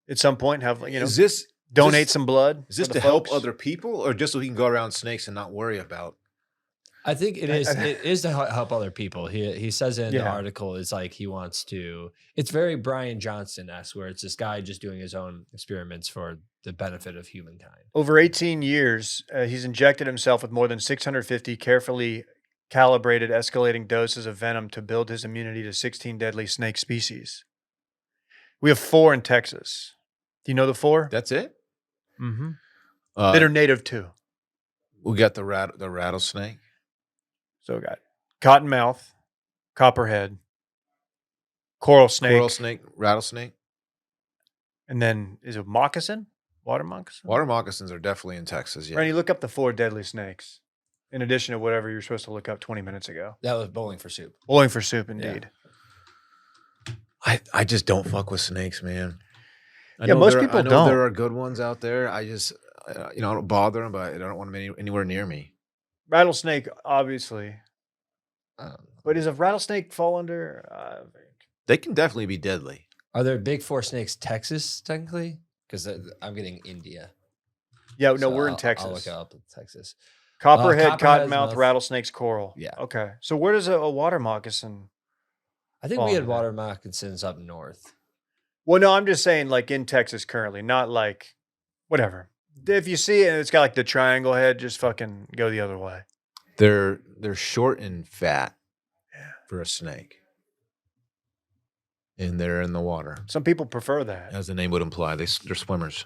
at some point. Is this donate some blood. Is this for to the help folks. other people, or just so he can go around snakes and not worry about? I think it is. It is to help other people. He says in the Yeah. article, it's like he wants to. It's very Brian Johnson-esque, where it's this guy just doing his own experiments for the benefit of humankind. Over 18 years, he's injected himself with more than 650 carefully calibrated escalating doses of venom to build his immunity to 16 deadly snake species. We have 4 in Texas. Do you know the 4? That's it. Mm-hmm. That are native too. We got the rattlesnake. So we got cottonmouth, copperhead, coral snake, Rattlesnake. and then is it moccasin? Water moccasin? Water moccasins are definitely in Texas. Yeah. Randy, look up the 4 deadly snakes. In addition to whatever you're supposed to look up 20 minutes ago. That was bowling for soup. Bowling for soup, indeed. I just don't fuck with snakes, man. Yeah, most people don't. There are good ones out there. I just, I don't bother them, but I don't want them anywhere near me. Rattlesnake, obviously. But does a rattlesnake fall under? They can definitely be deadly. Are there big 4 snakes Texas technically? Because I'm getting India. Yeah, no, So we're in I'll Texas. look up Texas. Copperhead, Copperhead's cottonmouth, mouth. rattlesnakes, coral. Yeah. Okay. So where does a water moccasin? I think Fall we had under that. water moccasins up north. Well, no, I'm just saying like in Texas currently, not like whatever. If you see it and it's got like the triangle head, just fucking go the other way. They're short and fat for a snake, and they're in the water, Some people prefer that. as the name would imply. They're swimmers.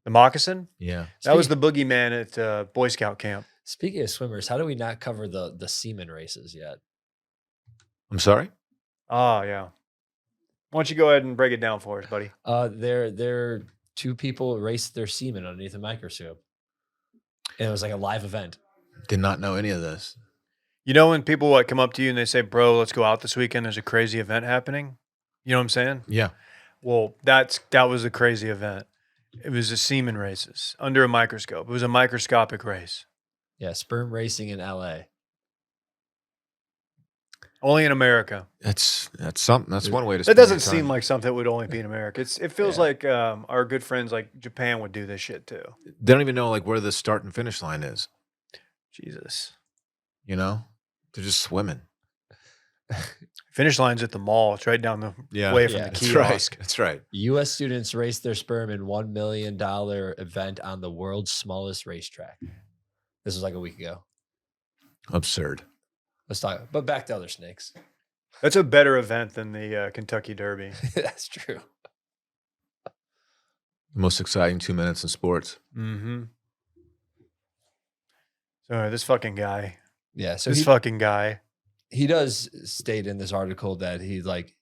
The moccasin? Yeah. That was the boogeyman at Boy Scout camp. Speaking of swimmers, how do we not cover the semen races yet? I'm sorry. Ah, yeah. Why don't you go ahead and break it down for us, buddy? There two people erased their semen underneath a microscope, and it was like a live event. Did not know any of this. You know when people come up to you and they say, "Bro, let's go out this weekend. There's a crazy event happening." You know what I'm saying? Yeah. Well, that was a crazy event. It was a semen races under a microscope. It was a microscopic race. Yeah, sperm racing in LA. Only in America. That's something. That's one way to. That spend your doesn't seem time. like something that would only be in America. It feels like our good friends like Japan would do this shit too. They don't even know like where the start and finish line is. Jesus. You know, they're just swimming. Finish line's at the mall. It's right down the way from the That's kiosk. right. That's right. U.S. students raced their sperm in $1 million event on the world's smallest racetrack. This was like a week ago. Absurd. Let's talk. But back to other snakes. That's a better event than the Kentucky Derby. That's true. The most exciting 2 minutes in sports. Mm-hmm. So this fucking guy. Yeah. So This fucking guy. he does state in this article that he like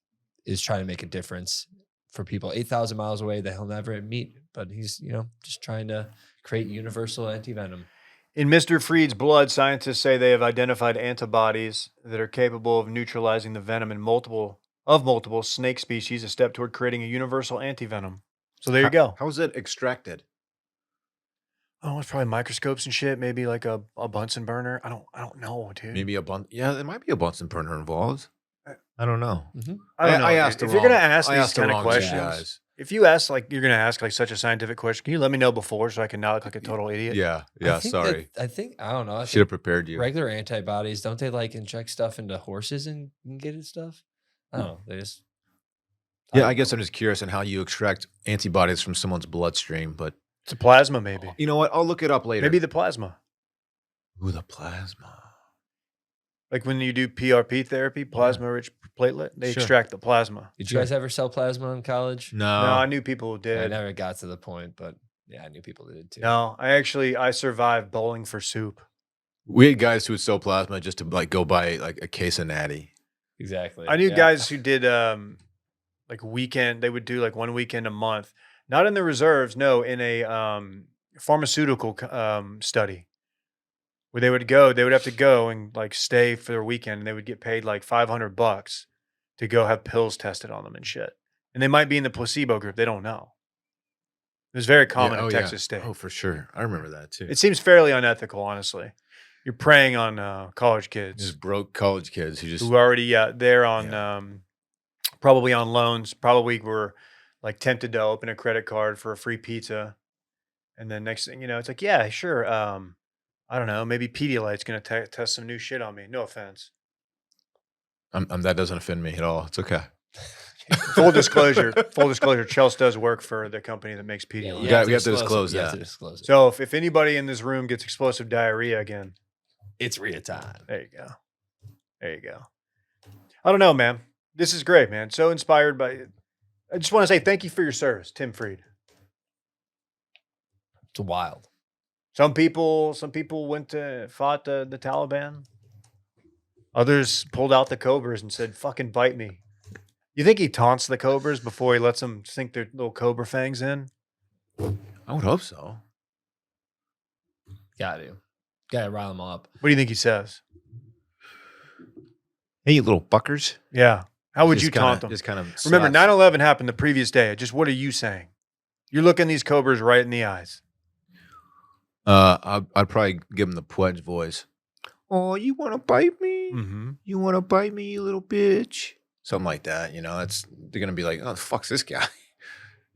is trying to make a difference for people 8,000 miles away that he'll never meet, but he's just trying to create universal anti-venom. In Mr. Freed's blood, scientists say they have identified antibodies that are capable of neutralizing the venom in multiple snake species, a step toward creating a universal anti-venom. So there you go. How is it extracted? Oh, it's probably microscopes and shit. Maybe like a Bunsen burner. I don't know, dude. Maybe Yeah, there might be a Bunsen burner involved. I don't know. I don't know. I asked if the you're gonna wrong- ask I these asked the kind of wrong questions, guys. if you ask like you're gonna ask like such a scientific question, can you let me know before so I can not look like a total idiot? Yeah. I think Sorry. I don't know. I Should have think prepared you. regular antibodies, don't they like inject stuff into horses and get it stuff? I don't know. They just. Yeah, I guess I'm just curious on how you extract antibodies from someone's bloodstream, but It's a plasma, maybe. you know what? I'll look it up later. Maybe the plasma. Ooh, the plasma. Like when you do PRP therapy, plasma-rich platelet, they Sure. extract the plasma. Did you guys ever sell plasma in college? No, I knew people who I did. never got to the point, but yeah, I knew people that did too. No, I survived bowling for soup. We had guys who would sell plasma just to like go buy like a case of Natty. Exactly. I knew Yeah. guys who did like weekend. They would do like one weekend a month, not in the reserves. No, in a pharmaceutical study where they would go. They would have to go and like stay for their weekend, and they would get paid like $500 to go have pills tested on them and shit. And they might be in the placebo group. They don't know. It was very common in Texas State. Oh, for sure. I remember that too. It seems fairly unethical, honestly. You're preying on college kids just broke college kids who just who already they're on probably on loans, probably were like tempted to open a credit card for a free pizza, and then next thing you know, it's like, yeah, sure. I don't know, maybe Pedialyte's gonna test some new shit on me. No offense. that doesn't offend me at all. It's okay. Full disclosure, Chelsea does work for the company that makes Pedialyte. We have to disclose You have that. to disclose it. So if anybody in this room gets explosive diarrhea again, It's Rhea time. there you go. There you go. I don't know, man. This is great, man. So inspired by it. I just want to say thank you for your service, Tim Freed. It's wild. Some people fought the Taliban. Others pulled out the cobras and said, "Fucking bite me." You think he taunts the cobras before he lets them sink their little cobra fangs in? I would hope so. Got to rile them up. What do you think he says? Hey, you little fuckers. Yeah. How would Just you kinda- taunt them? Just kind of Remember, 9/11 happened the previous day. Just what are you saying? You're looking these cobras right in the eyes. I'd probably give him the pledge voice. Oh, you want to bite me? Mm-hmm. You want to bite me, you little bitch? Something like that. You know, they're gonna be like, oh, the fuck's this guy?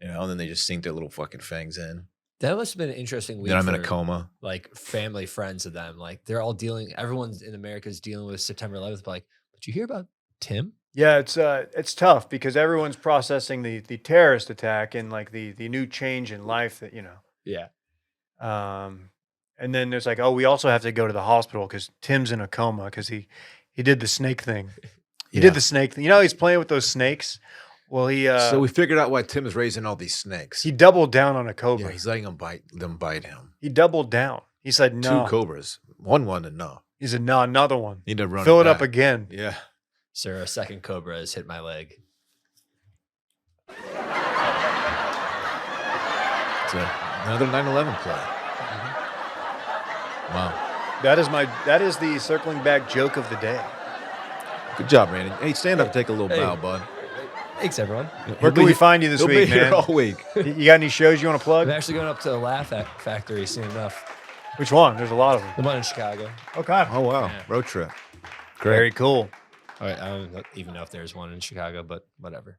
You know, and then they just sink their little fucking fangs in. That must have been an interesting week. Then I'm in a for, coma. Like family, friends of them. Like they're all everyone's in America is dealing with September 11th. But like, did you hear about Tim? Yeah, it's tough because everyone's processing the terrorist attack and like the new change in life that, you know. Yeah. And then there's like, oh, we also have to go to the hospital because Tim's in a coma because he did the snake thing. He did the snake thing. You know, he's playing with those snakes. Well, So we figured out why Tim is raising all these snakes. he doubled down on a cobra. Yeah, he's letting them bite him. He doubled down. He said no. 2 cobras. One wanted no. He said no, another one. Need to run. Fill it up back. again. Yeah. Sir, a second cobra has hit my leg. It's another 9/11 play. Wow. That is the circling back joke of the day. Good job, Randy. Hey, stand up and take a little bow, bud. Thanks, everyone. Where can we find you this He'll week, be here man? all week. You got any shows you want to plug? I'm actually going up to the Laugh Factory soon enough. Which one? There's a lot of them. The one in Chicago. Okay. Oh, wow. Yeah. Road trip. Great. Very cool. All right, I don't even know if there's one in Chicago, but whatever.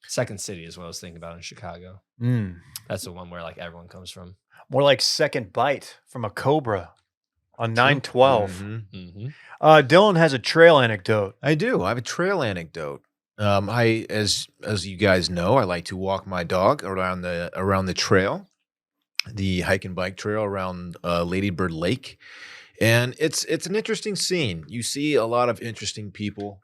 Second City is what I was thinking about in Chicago. That's the one where like everyone comes from. More like Second Bite from a Cobra on 9/12. Dillon has a trail anecdote. I do. I have a trail anecdote. As you guys know, I like to walk my dog around the trail, the hike and bike trail around Lady Bird Lake, and it's an interesting scene. You see a lot of interesting people.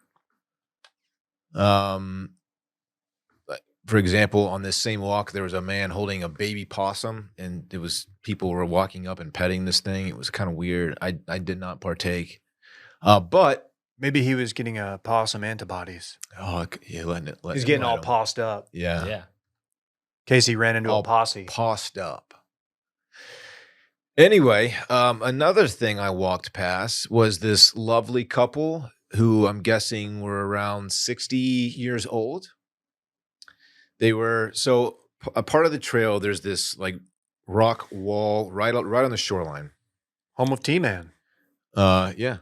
For example, on this same walk, there was a man holding a baby possum, and people were walking up and petting this thing. It was kind of weird. I did not partake, but maybe he was getting possum antibodies. Oh, yeah, He's getting all possed up. Yeah. In case he ran into a posse. Possed up. Anyway, another thing I walked past was this lovely couple who I'm guessing were around 60 years old. They were a part of the trail. There's this like rock wall right on the shoreline. Home of T-Man. Yeah.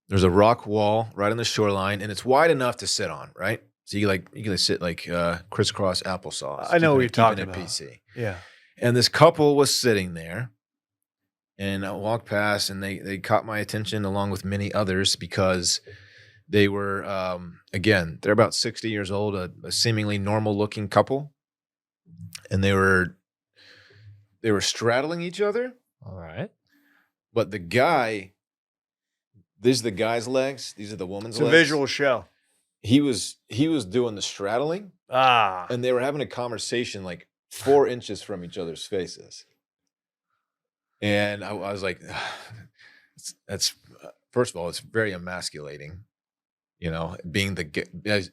There's a rock wall right on the shoreline, and it's wide enough to sit on, right? So you can sit like crisscross applesauce. I know what you're talking about. PC. Yeah. And this couple was sitting there, and I walked past, and they caught my attention along with many others because they were, again, they're about 60 years old, a seemingly normal-looking couple, and they were straddling each other. All right. But the guy, these are the guy's legs. These are the woman's legs. It's a visual show. He was doing the straddling. And they were having a conversation like 4 inches from each other's faces. And I was like, that's first of all, it's very emasculating. You know, being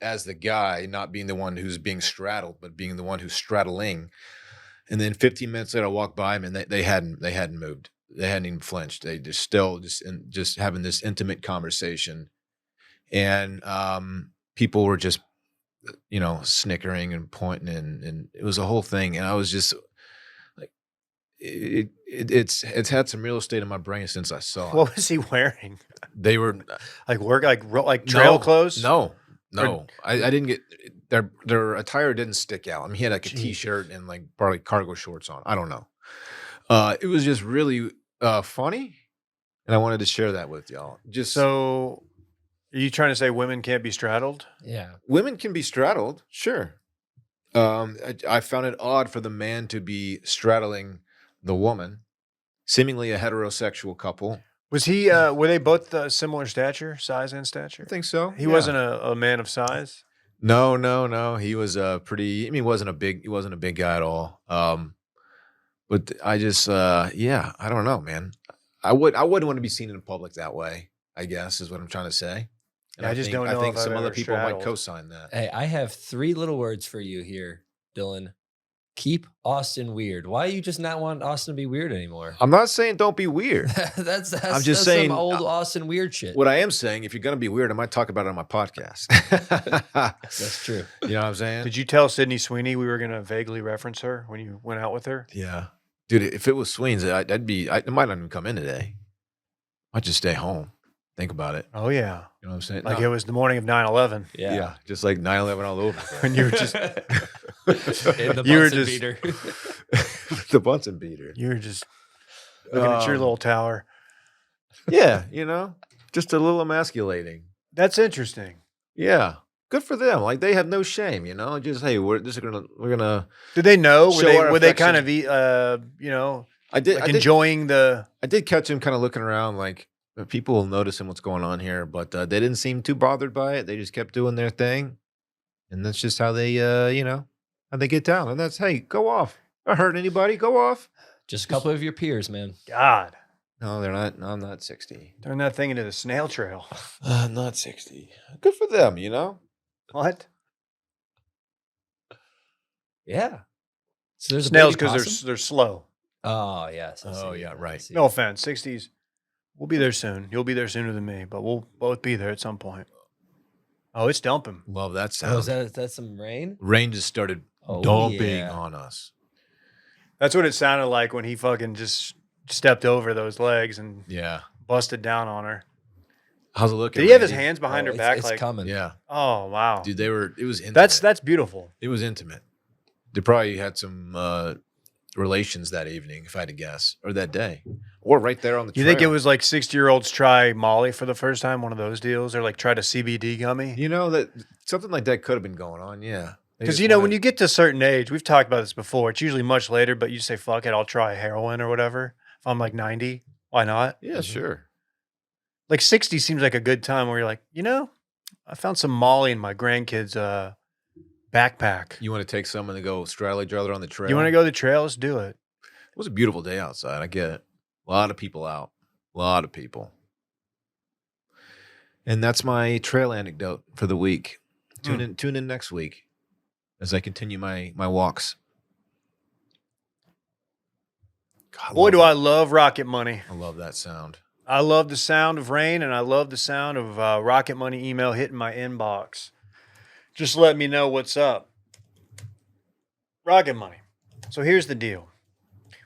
as the guy, not being the one who's being straddled, but being the one who's straddling. And then 15 minutes later, I walked by him, and they hadn't moved. They hadn't even flinched. They just having this intimate conversation, and people were just, snickering and pointing, and it was a whole thing. And I was just like, it's had some real estate in my brain since I saw it. What was he wearing? They were like trail clothes. No, I didn't get their attire didn't stick out. I mean, he had like a t-shirt and like probably cargo shorts on. I don't know. It was just really funny, and I wanted to share that with y'all. So, are you trying to say women can't be straddled? Yeah, women can be straddled, sure. I found it odd for the man to be straddling the woman, seemingly a heterosexual couple. Was he? Were they both similar stature, size, and stature? I think so. He wasn't a man of size. No. He was pretty. I mean, he wasn't a big guy at all. But I just, I don't know, man. I wouldn't want to be seen in public that way, I guess, is what I'm trying to say. And I just don't know. I think if some I've other ever people straddled. might co-sign that. Hey, I have 3 little words for you here, Dylan. Keep Austin weird. Why you just not want Austin to be weird anymore? I'm not saying don't be weird. that's I'm just saying some old Austin weird shit. What I am saying, if you're going to be weird, I might talk about it on my podcast. That's true. You know what I'm saying? Did you tell Sydney Sweeney we were going to vaguely reference her when you went out with her? Yeah. Dude, if it was Sweeney's, I might not even come in today. I might just stay home. Think about it. Oh, yeah. You know what I'm saying? Like it was the morning of 9/11. Yeah. Just like 9/11 all over. When you were just in the You were Bunsen just- beater. The Bunsen beater. you were just looking at your little tower. Yeah, just a little emasculating. That's interesting. Yeah. Good for them. Like they have no shame, Just hey, we're gonna. Did they know? Show our Were they kind of I did. like enjoying the? I did catch him kind of looking around, like people noticing what's going on here, but they didn't seem too bothered by it. They just kept doing their thing, and that's just how they, how they get down. And that's hey, go off. Not hurt anybody. Go off. Just a couple of your peers, man. God, No, they're not. No, I'm not 60. turn that thing into the snail trail. Not 60. Good for them, What? Yeah. So there's Snails a baby because possum? they're slow. Oh, yes. I Oh, see. yeah, I right. see. No offense, 60s. We'll be there soon. You'll be there sooner than me, but we'll both be there at some point. Oh, it's dumping. Love that Oh, sound. is that some rain? Rain just started Oh, dumping yeah. on us. That's what it sounded like when he fucking just stepped over those legs and Yeah. busted down on her. How's it looking? Did he have his Randy? hands behind Oh, her back? it's Like, coming. Yeah, oh wow, dude, it was intimate. that's beautiful. It was intimate. They probably had some relations that evening, if I had to guess, or that day, or right there on the You trail. think it was like 60-year-olds try Molly for the first time, one of those deals, or like tried a CBD gummy? You know, that something like that could have been going on. Yeah, Because when you get to a certain age, we've talked about this before. It's usually much later, but you say, "Fuck it, I'll try heroin or whatever." If I'm like 90, why not? yeah, sure. Like 60 seems like a good time where you're like, I found some Molly in my grandkids' backpack. You want to take someone to go straddle each other on the trail? You want to go to the trail? Let's do it. It was a beautiful day outside. I get it. A lot of people out. A lot of people. And that's my trail anecdote for the week. Tune in next week as I continue my walks. God, Boy, do I love Rocket Money. I love that sound. I love the sound of rain, and I love the sound of Rocket Money email hitting my inbox. Just let me know what's up. Rocket Money. So here's the deal.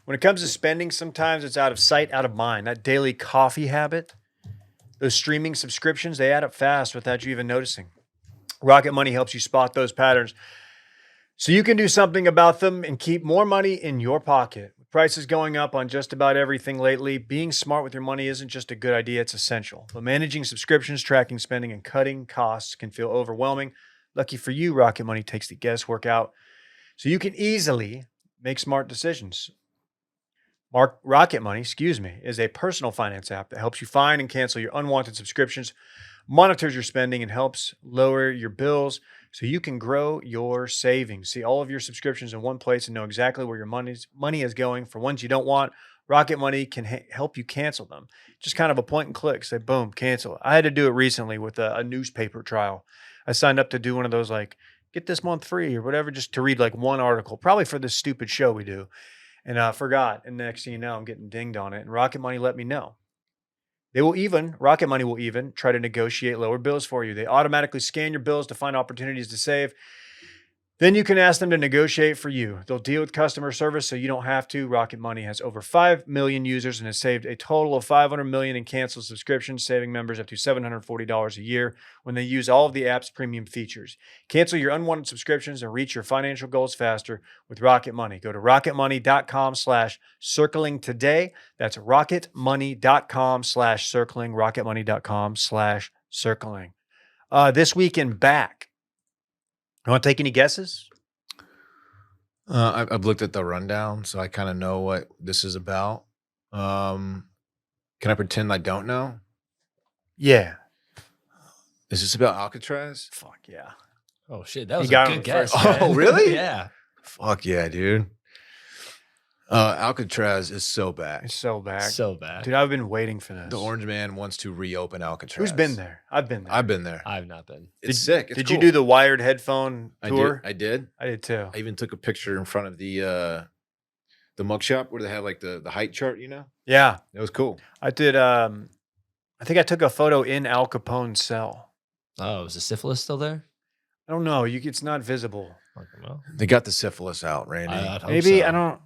When it comes to spending, sometimes it's out of sight, out of mind. That daily coffee habit, those streaming subscriptions, they add up fast without you even noticing. Rocket Money helps you spot those patterns so you can do something about them and keep more money in your pocket. With prices going up on just about everything lately, being smart with your money isn't just a good idea, it's essential. But managing subscriptions, tracking spending, and cutting costs can feel overwhelming. Lucky for you, Rocket Money takes the guesswork out so you can easily make smart decisions. Rocket Money, is a personal finance app that helps you find and cancel your unwanted subscriptions, monitors your spending, and helps lower your bills so you can grow your savings. See all of your subscriptions in one place and know exactly where your money is going. For ones you don't want, Rocket Money can help you cancel them. Just kind of a point and click. Say, boom, cancel it. I had to do it recently with a newspaper trial. I signed up to do one of those, like, get this month free or whatever, just to read like one article, probably for this stupid show we do. And I forgot. And next thing you know, I'm getting dinged on it. And Rocket Money let me know. Rocket Money will even try to negotiate lower bills for you. They automatically scan your bills to find opportunities to save. Then you can ask them to negotiate for you. They'll deal with customer service so you don't have to. Rocket Money has over 5 million users and has saved a total of $500 million in canceled subscriptions, saving members up to $740 a year when they use all of the app's premium features. Cancel your unwanted subscriptions and reach your financial goals faster with Rocket Money. Go to rocketmoney.com/circling today. That's rocketmoney.com/circling, rocketmoney.com/circling. This week in back. You want to take any guesses? I've looked at the rundown, so I kind of know what this is about. Can I pretend I don't know? Yeah. Is this about Alcatraz? Fuck yeah. Oh, shit. That was got a him good guess. first. man. Oh, really? Yeah. Fuck yeah, dude. Alcatraz is so back. It's so back. So bad. Dude, I've been waiting for this. The Orange Man wants to reopen Alcatraz. Who's been there? I've been there. I've been there. I've not been. It's sick. It's Did cool. you do the wired headphone tour? I did. I did too. I even took a picture in front of the mug shop where they have like the height chart, Yeah. It was cool. I did. I think I took a photo in Al Capone's cell. Oh, is the syphilis still there? I don't know. It's not visible. Okay, well, They got the syphilis out, Randy. I'd hope Maybe so. I don't.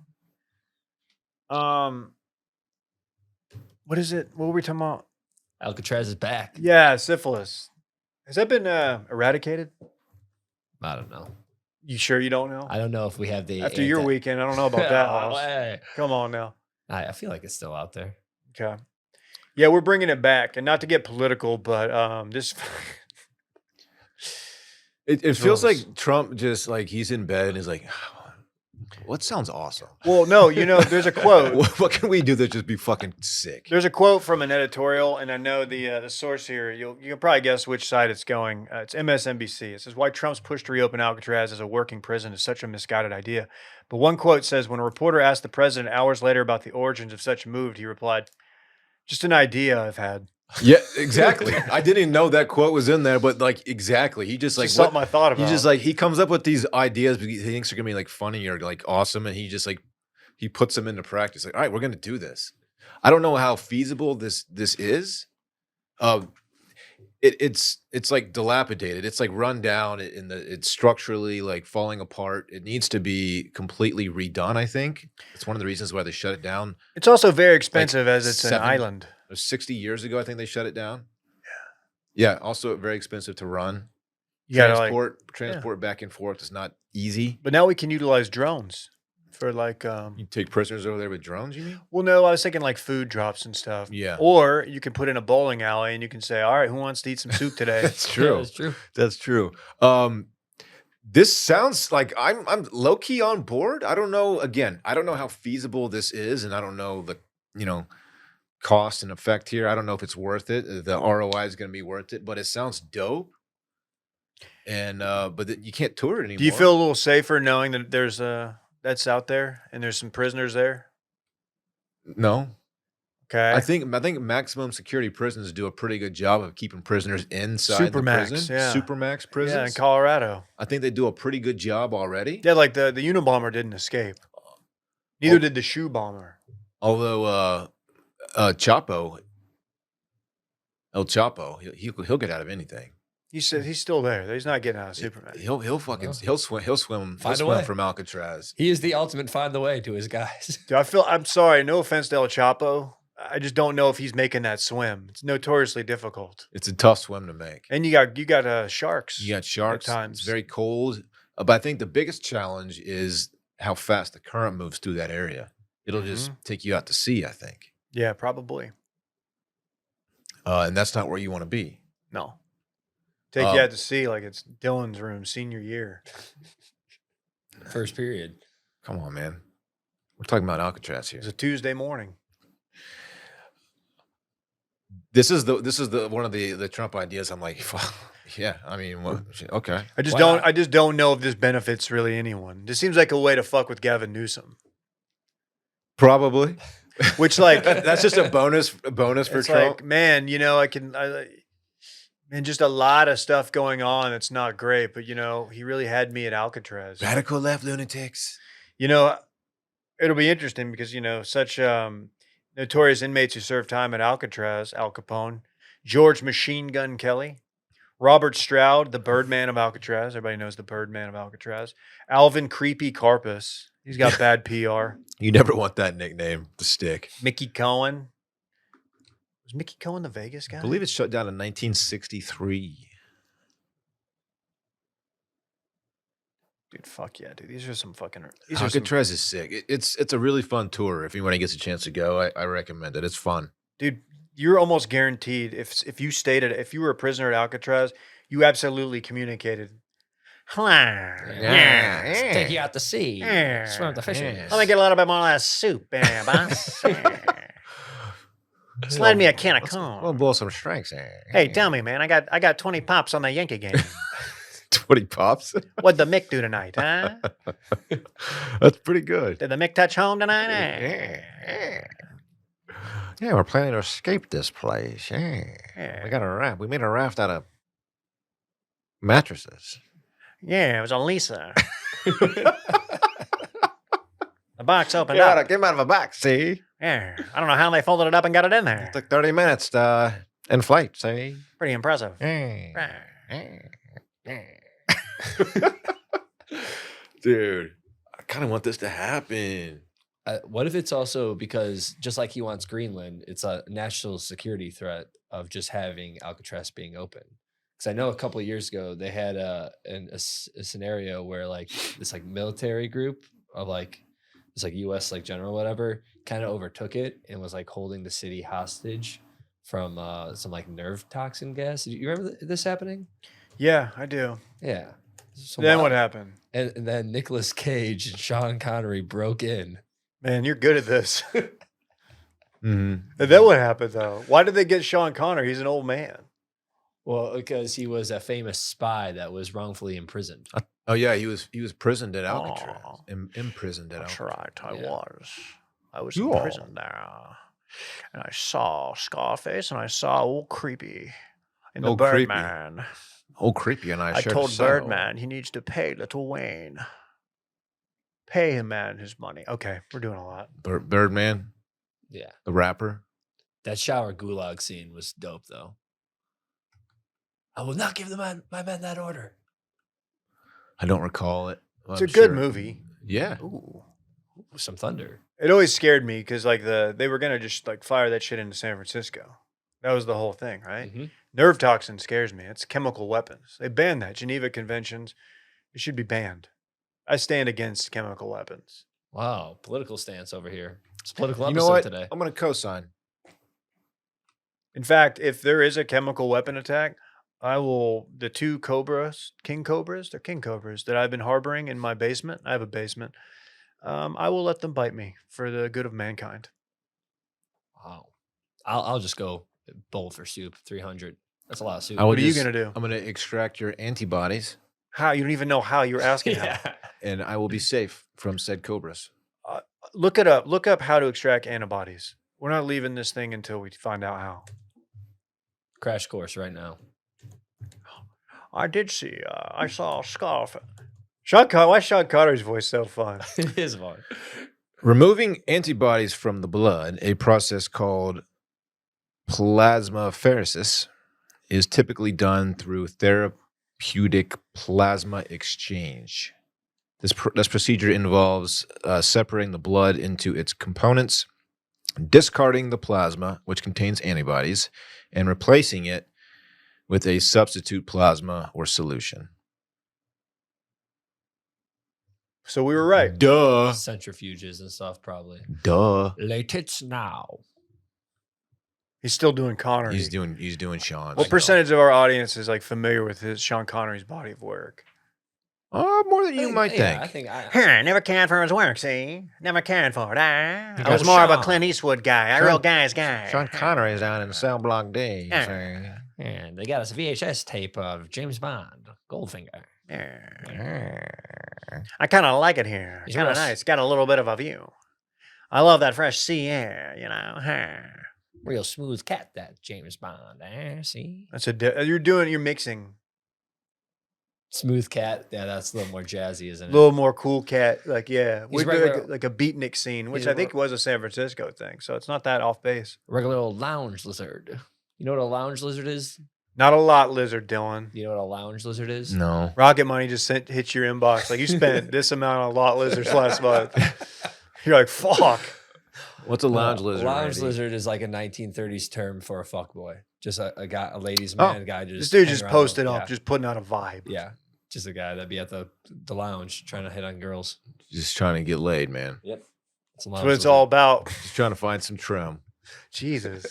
What is it? What were we talking about? Alcatraz is back. Yeah, syphilis. Has that been eradicated? I don't know. You sure you don't know? I don't know if we have the After your weekend, I don't know about that. Hoss. Hey. Come on now. I feel like it's still out there. Okay. Yeah, we're bringing it back, and not to get political, but this. It feels Gross. like Trump just like he's in bed and he's like, what sounds awesome? Well, no, there's a quote. What can we do that just be fucking sick? There's a quote from an editorial, and I know the source here. You can probably guess which side it's going. It's MSNBC. It says, why Trump's push to reopen Alcatraz as a working prison is such a misguided idea. But one quote says, when a reporter asked the president hours later about the origins of such a move, he replied, just an idea I've had. Yeah, exactly. I didn't even know that quote was in there, but like exactly. He just like Just something I thought about. He just like he comes up with these ideas because he thinks they're gonna be like funny or like awesome, and he just like he puts them into practice. Like, all right, we're gonna do this. I don't know how feasible this is. It's like dilapidated. It's like run down. It's structurally like falling apart. It needs to be completely redone. I think it's one of the reasons why they shut it down. It's also very expensive as it's an island. 60 years ago, I think they shut it down. Yeah. Also very expensive to run. You gotta Transport back and forth is not easy. But now we can utilize drones for like You take prisoners over there with drones, you mean? well, no, I was thinking like food drops and stuff. Yeah. Or you can put in a bowling alley and you can say, all right, who wants to eat some soup today? That's true. Yeah, that's true. That's true. This sounds like I'm low key on board. I don't know. Again, I don't know how feasible this is, and I don't know the cost and effect here. I don't know if it's worth it. The ROI is going to be worth it, but it sounds dope. And but you can't tour it anymore. Do you feel a little safer knowing that there's that's out there and there's some prisoners there? No. Okay. I think maximum security prisons do a pretty good job of keeping prisoners inside the prison. Yeah. Supermax prisons. Yeah, in Colorado. I think they do a pretty good job already. Yeah, like the Unabomber didn't escape. Neither did the shoe bomber. Although Chapo, El Chapo, he'll get out of anything. He said he's still there. He's not getting out of Superman. He'll swim from Alcatraz. He is the ultimate find the way to his guys. Dude, I'm sorry, no offense to El Chapo. I just don't know if he's making that swim. It's notoriously difficult. It's a tough swim to make. And you got sharks. You got sharks. At times. It's very cold. But I think the biggest challenge is how fast the current moves through that area. It'll just take you out to sea, I think. Yeah, probably. And that's not where you want to be. No. Take you out to sea like it's Dillon's room senior year. First period. Come on, man. We're talking about Alcatraz here. It's a Tuesday morning. This is the one of the Trump ideas. I'm like, yeah. I mean, okay. I just don't know if this benefits really anyone. This seems like a way to fuck with Gavin Newsom. Probably. Which like that's just a bonus for it's Trump. Like, man, and just a lot of stuff going on. It's not great, but he really had me at Alcatraz. Radical left lunatics. It'll be interesting because such notorious inmates who served time at Alcatraz: Al Capone, George Machine Gun Kelly, Robert Stroud, the Birdman of Alcatraz. Everybody knows the Birdman of Alcatraz. Alvin Creepy Carpus. He's got bad PR. You never want that nickname to stick. Mickey Cohen. Was Mickey Cohen the Vegas guy? I believe it's shut down in 1963. Dude, fuck yeah, dude. These are some fucking... Alcatraz is sick. It's a really fun tour. If anyone gets a chance to go, I recommend it. It's fun. Dude, you're almost guaranteed, if you were a prisoner at Alcatraz, you absolutely communicated. Hello. Yeah. Let's take you out to sea. Swim with the fishes. Let me get a little bit more of that soup, boss. Slide me a can of corn. We'll boil some strengths. Hey, tell me, man. I got 20 pops on the Yankee game. 20 pops? What'd the Mick do tonight, huh? That's pretty good. Did the Mick touch home tonight? Yeah, we're planning to escape this place. Yeah. We got a raft. We made a raft out of mattresses. Yeah, it was a Lisa. The box opened up. It came out of a box, see? Yeah. I don't know how they folded it up and got it in there. It took 30 minutes in flight, see? Pretty impressive. Dude, I kind of want this to happen. What if it's also because just like he wants Greenland, it's a national security threat of just having Alcatraz being open? Because I know a couple of years ago they had a scenario where like this like military group of like this like U.S. like general whatever kind of overtook it and was like holding the city hostage from some like nerve toxin gas. You remember this happening? Yeah, I do. Yeah. So then what happened? And then Nicolas Cage and Sean Connery broke in. Man, you're good at this. Mm-hmm. And then what happened though? Why did they get Sean Connery? He's an old man. Well, because he was a famous spy that was wrongfully imprisoned. Oh yeah, he was imprisoned at Alcatraz. Imprisoned at Alcatraz. That's right, I was. I was You imprisoned there. And I saw Scarface and I saw old Creepy in the Old Creepy. Birdman. Old Creepy and I shared a told cell. Birdman he needs to pay Little Wayne. Pay him, man, his money. Okay, we're doing a lot. Birdman, Yeah. the rapper. That shower gulag scene was dope, though. I will not give my men that order. I don't recall it. It's a good movie. Yeah. Ooh. Some thunder. It always scared me because like they were gonna just like fire that shit into San Francisco. That was the whole thing, right? Mm-hmm. Nerve toxin scares me. It's chemical weapons. They banned that. Geneva Conventions. It should be banned. I stand against chemical weapons. Wow, political stance over here. It's a political You episode know what? today. I'm going to co-sign. In fact, if there is a chemical weapon attack, I will, the two king cobras that I've been harboring in my basement. I have a basement. I will let them bite me for the good of mankind. Wow. I'll just go bowl for soup. 300. That's a lot of soup. What are you going to do? I'm going to extract your antibodies. How? You don't even know how. You're asking how. And I will be safe from said cobras. Look it up. Look up how to extract antibodies. We're not leaving this thing until we find out how. Crash course right now. I did see. I saw a scarf. Why is Sean Connery's voice so fun? It is fun. Removing antibodies from the blood, a process called plasmapheresis, is typically done through therapeutic plasma exchange. This procedure involves separating the blood into its components, discarding the plasma, which contains antibodies, and replacing it with a substitute plasma or solution. So we were right. Duh. Centrifuges and stuff, probably. Duh. Late it's now. He's still doing Connery. He's doing Sean. What percentage of our audience is like familiar with Sean Connery's body of work? More than you might think. I think Never cared for his work, see? Never cared for it. I got was more of a Sean. Clint Eastwood guy, a Sean- real guy's guy. Sean Connery is down in Cell Block D. Yeah. And they got us a VHS tape of James Bond, Goldfinger. I kind of like it here. He's Kind of real nice. Got a little bit of a view. I love that fresh sea air, you know. Real smooth cat, that James Bond. See? That's you're mixing. Smooth cat. Yeah, that's a little more jazzy, isn't A it? little more cool cat, like He's we regular- do like a beatnik scene, which he's I think was a San Francisco thing, so it's not that off base. Regular old lounge lizard. You know what a lounge lizard is? Not a lot, Lizard Dillon. You know what a lounge lizard is? No. Rocket Money just hits your inbox like you spent this amount on lot lizards last month. You're like, fuck. What's a lounge lizard? Lounge Randy? lizard is like a 1930s term for a fuckboy. Just a guy, a ladies' man guy. Just This dude hang just around posted the- up, yeah. just putting out a vibe. Yeah, just a guy that'd be at the lounge trying to hit on girls. Just trying to get laid, man. Yep, that's a That's what it's all about. Just trying to find some trim. Jesus.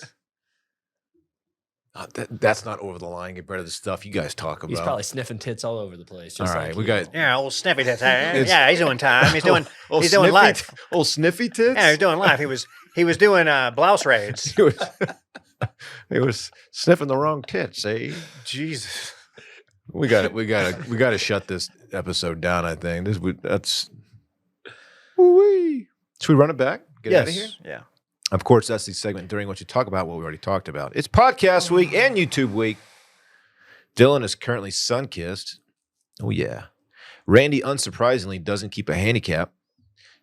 That's not over the line compared to the stuff you guys talk about. He's probably sniffing tits all over the place. All Just right, like we you. got Yeah, old Sniffy tits. It's- Yeah, he's doing time. He's doing old he's doing sniffy life. old sniffy tits. Yeah, he's doing life. He was doing blouse raids. He was sniffing the wrong tits, eh? Jesus. We got to shut this episode down. I think that's. Woo-wee. Should we run it back? Get out of here. Yeah. Of course, that's the segment during which you talk about what we already talked about. It's podcast week and YouTube week. Dillon is currently sun-kissed. Oh, yeah. Randy, unsurprisingly, doesn't keep a handicap.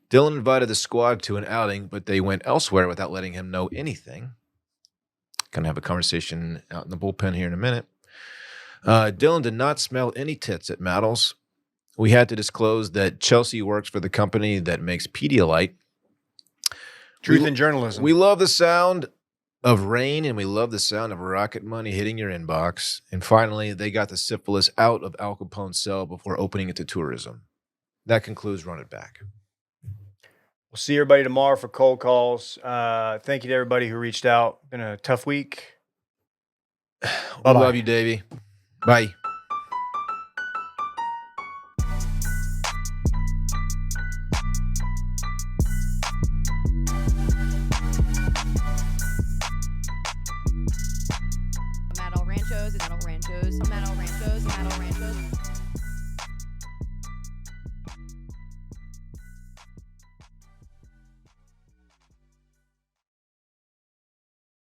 Dillon invited the squad to an outing, but they went elsewhere without letting him know anything. Gonna have a conversation out in the bullpen here in a minute. Dillon did not smell any tits at Maddles. We had to disclose that Chelsea works for the company that makes Pedialyte. Truth in journalism. We love the sound of rain and we love the sound of Rocket Money hitting your inbox. And finally, they got the syphilis out of Al Capone's cell before opening it to tourism. That concludes Run It Back. We'll see everybody tomorrow for cold calls. Thank you to everybody who reached out. Been a tough week. We Bye-bye. love you, Davey. Bye. Metal Ranchos.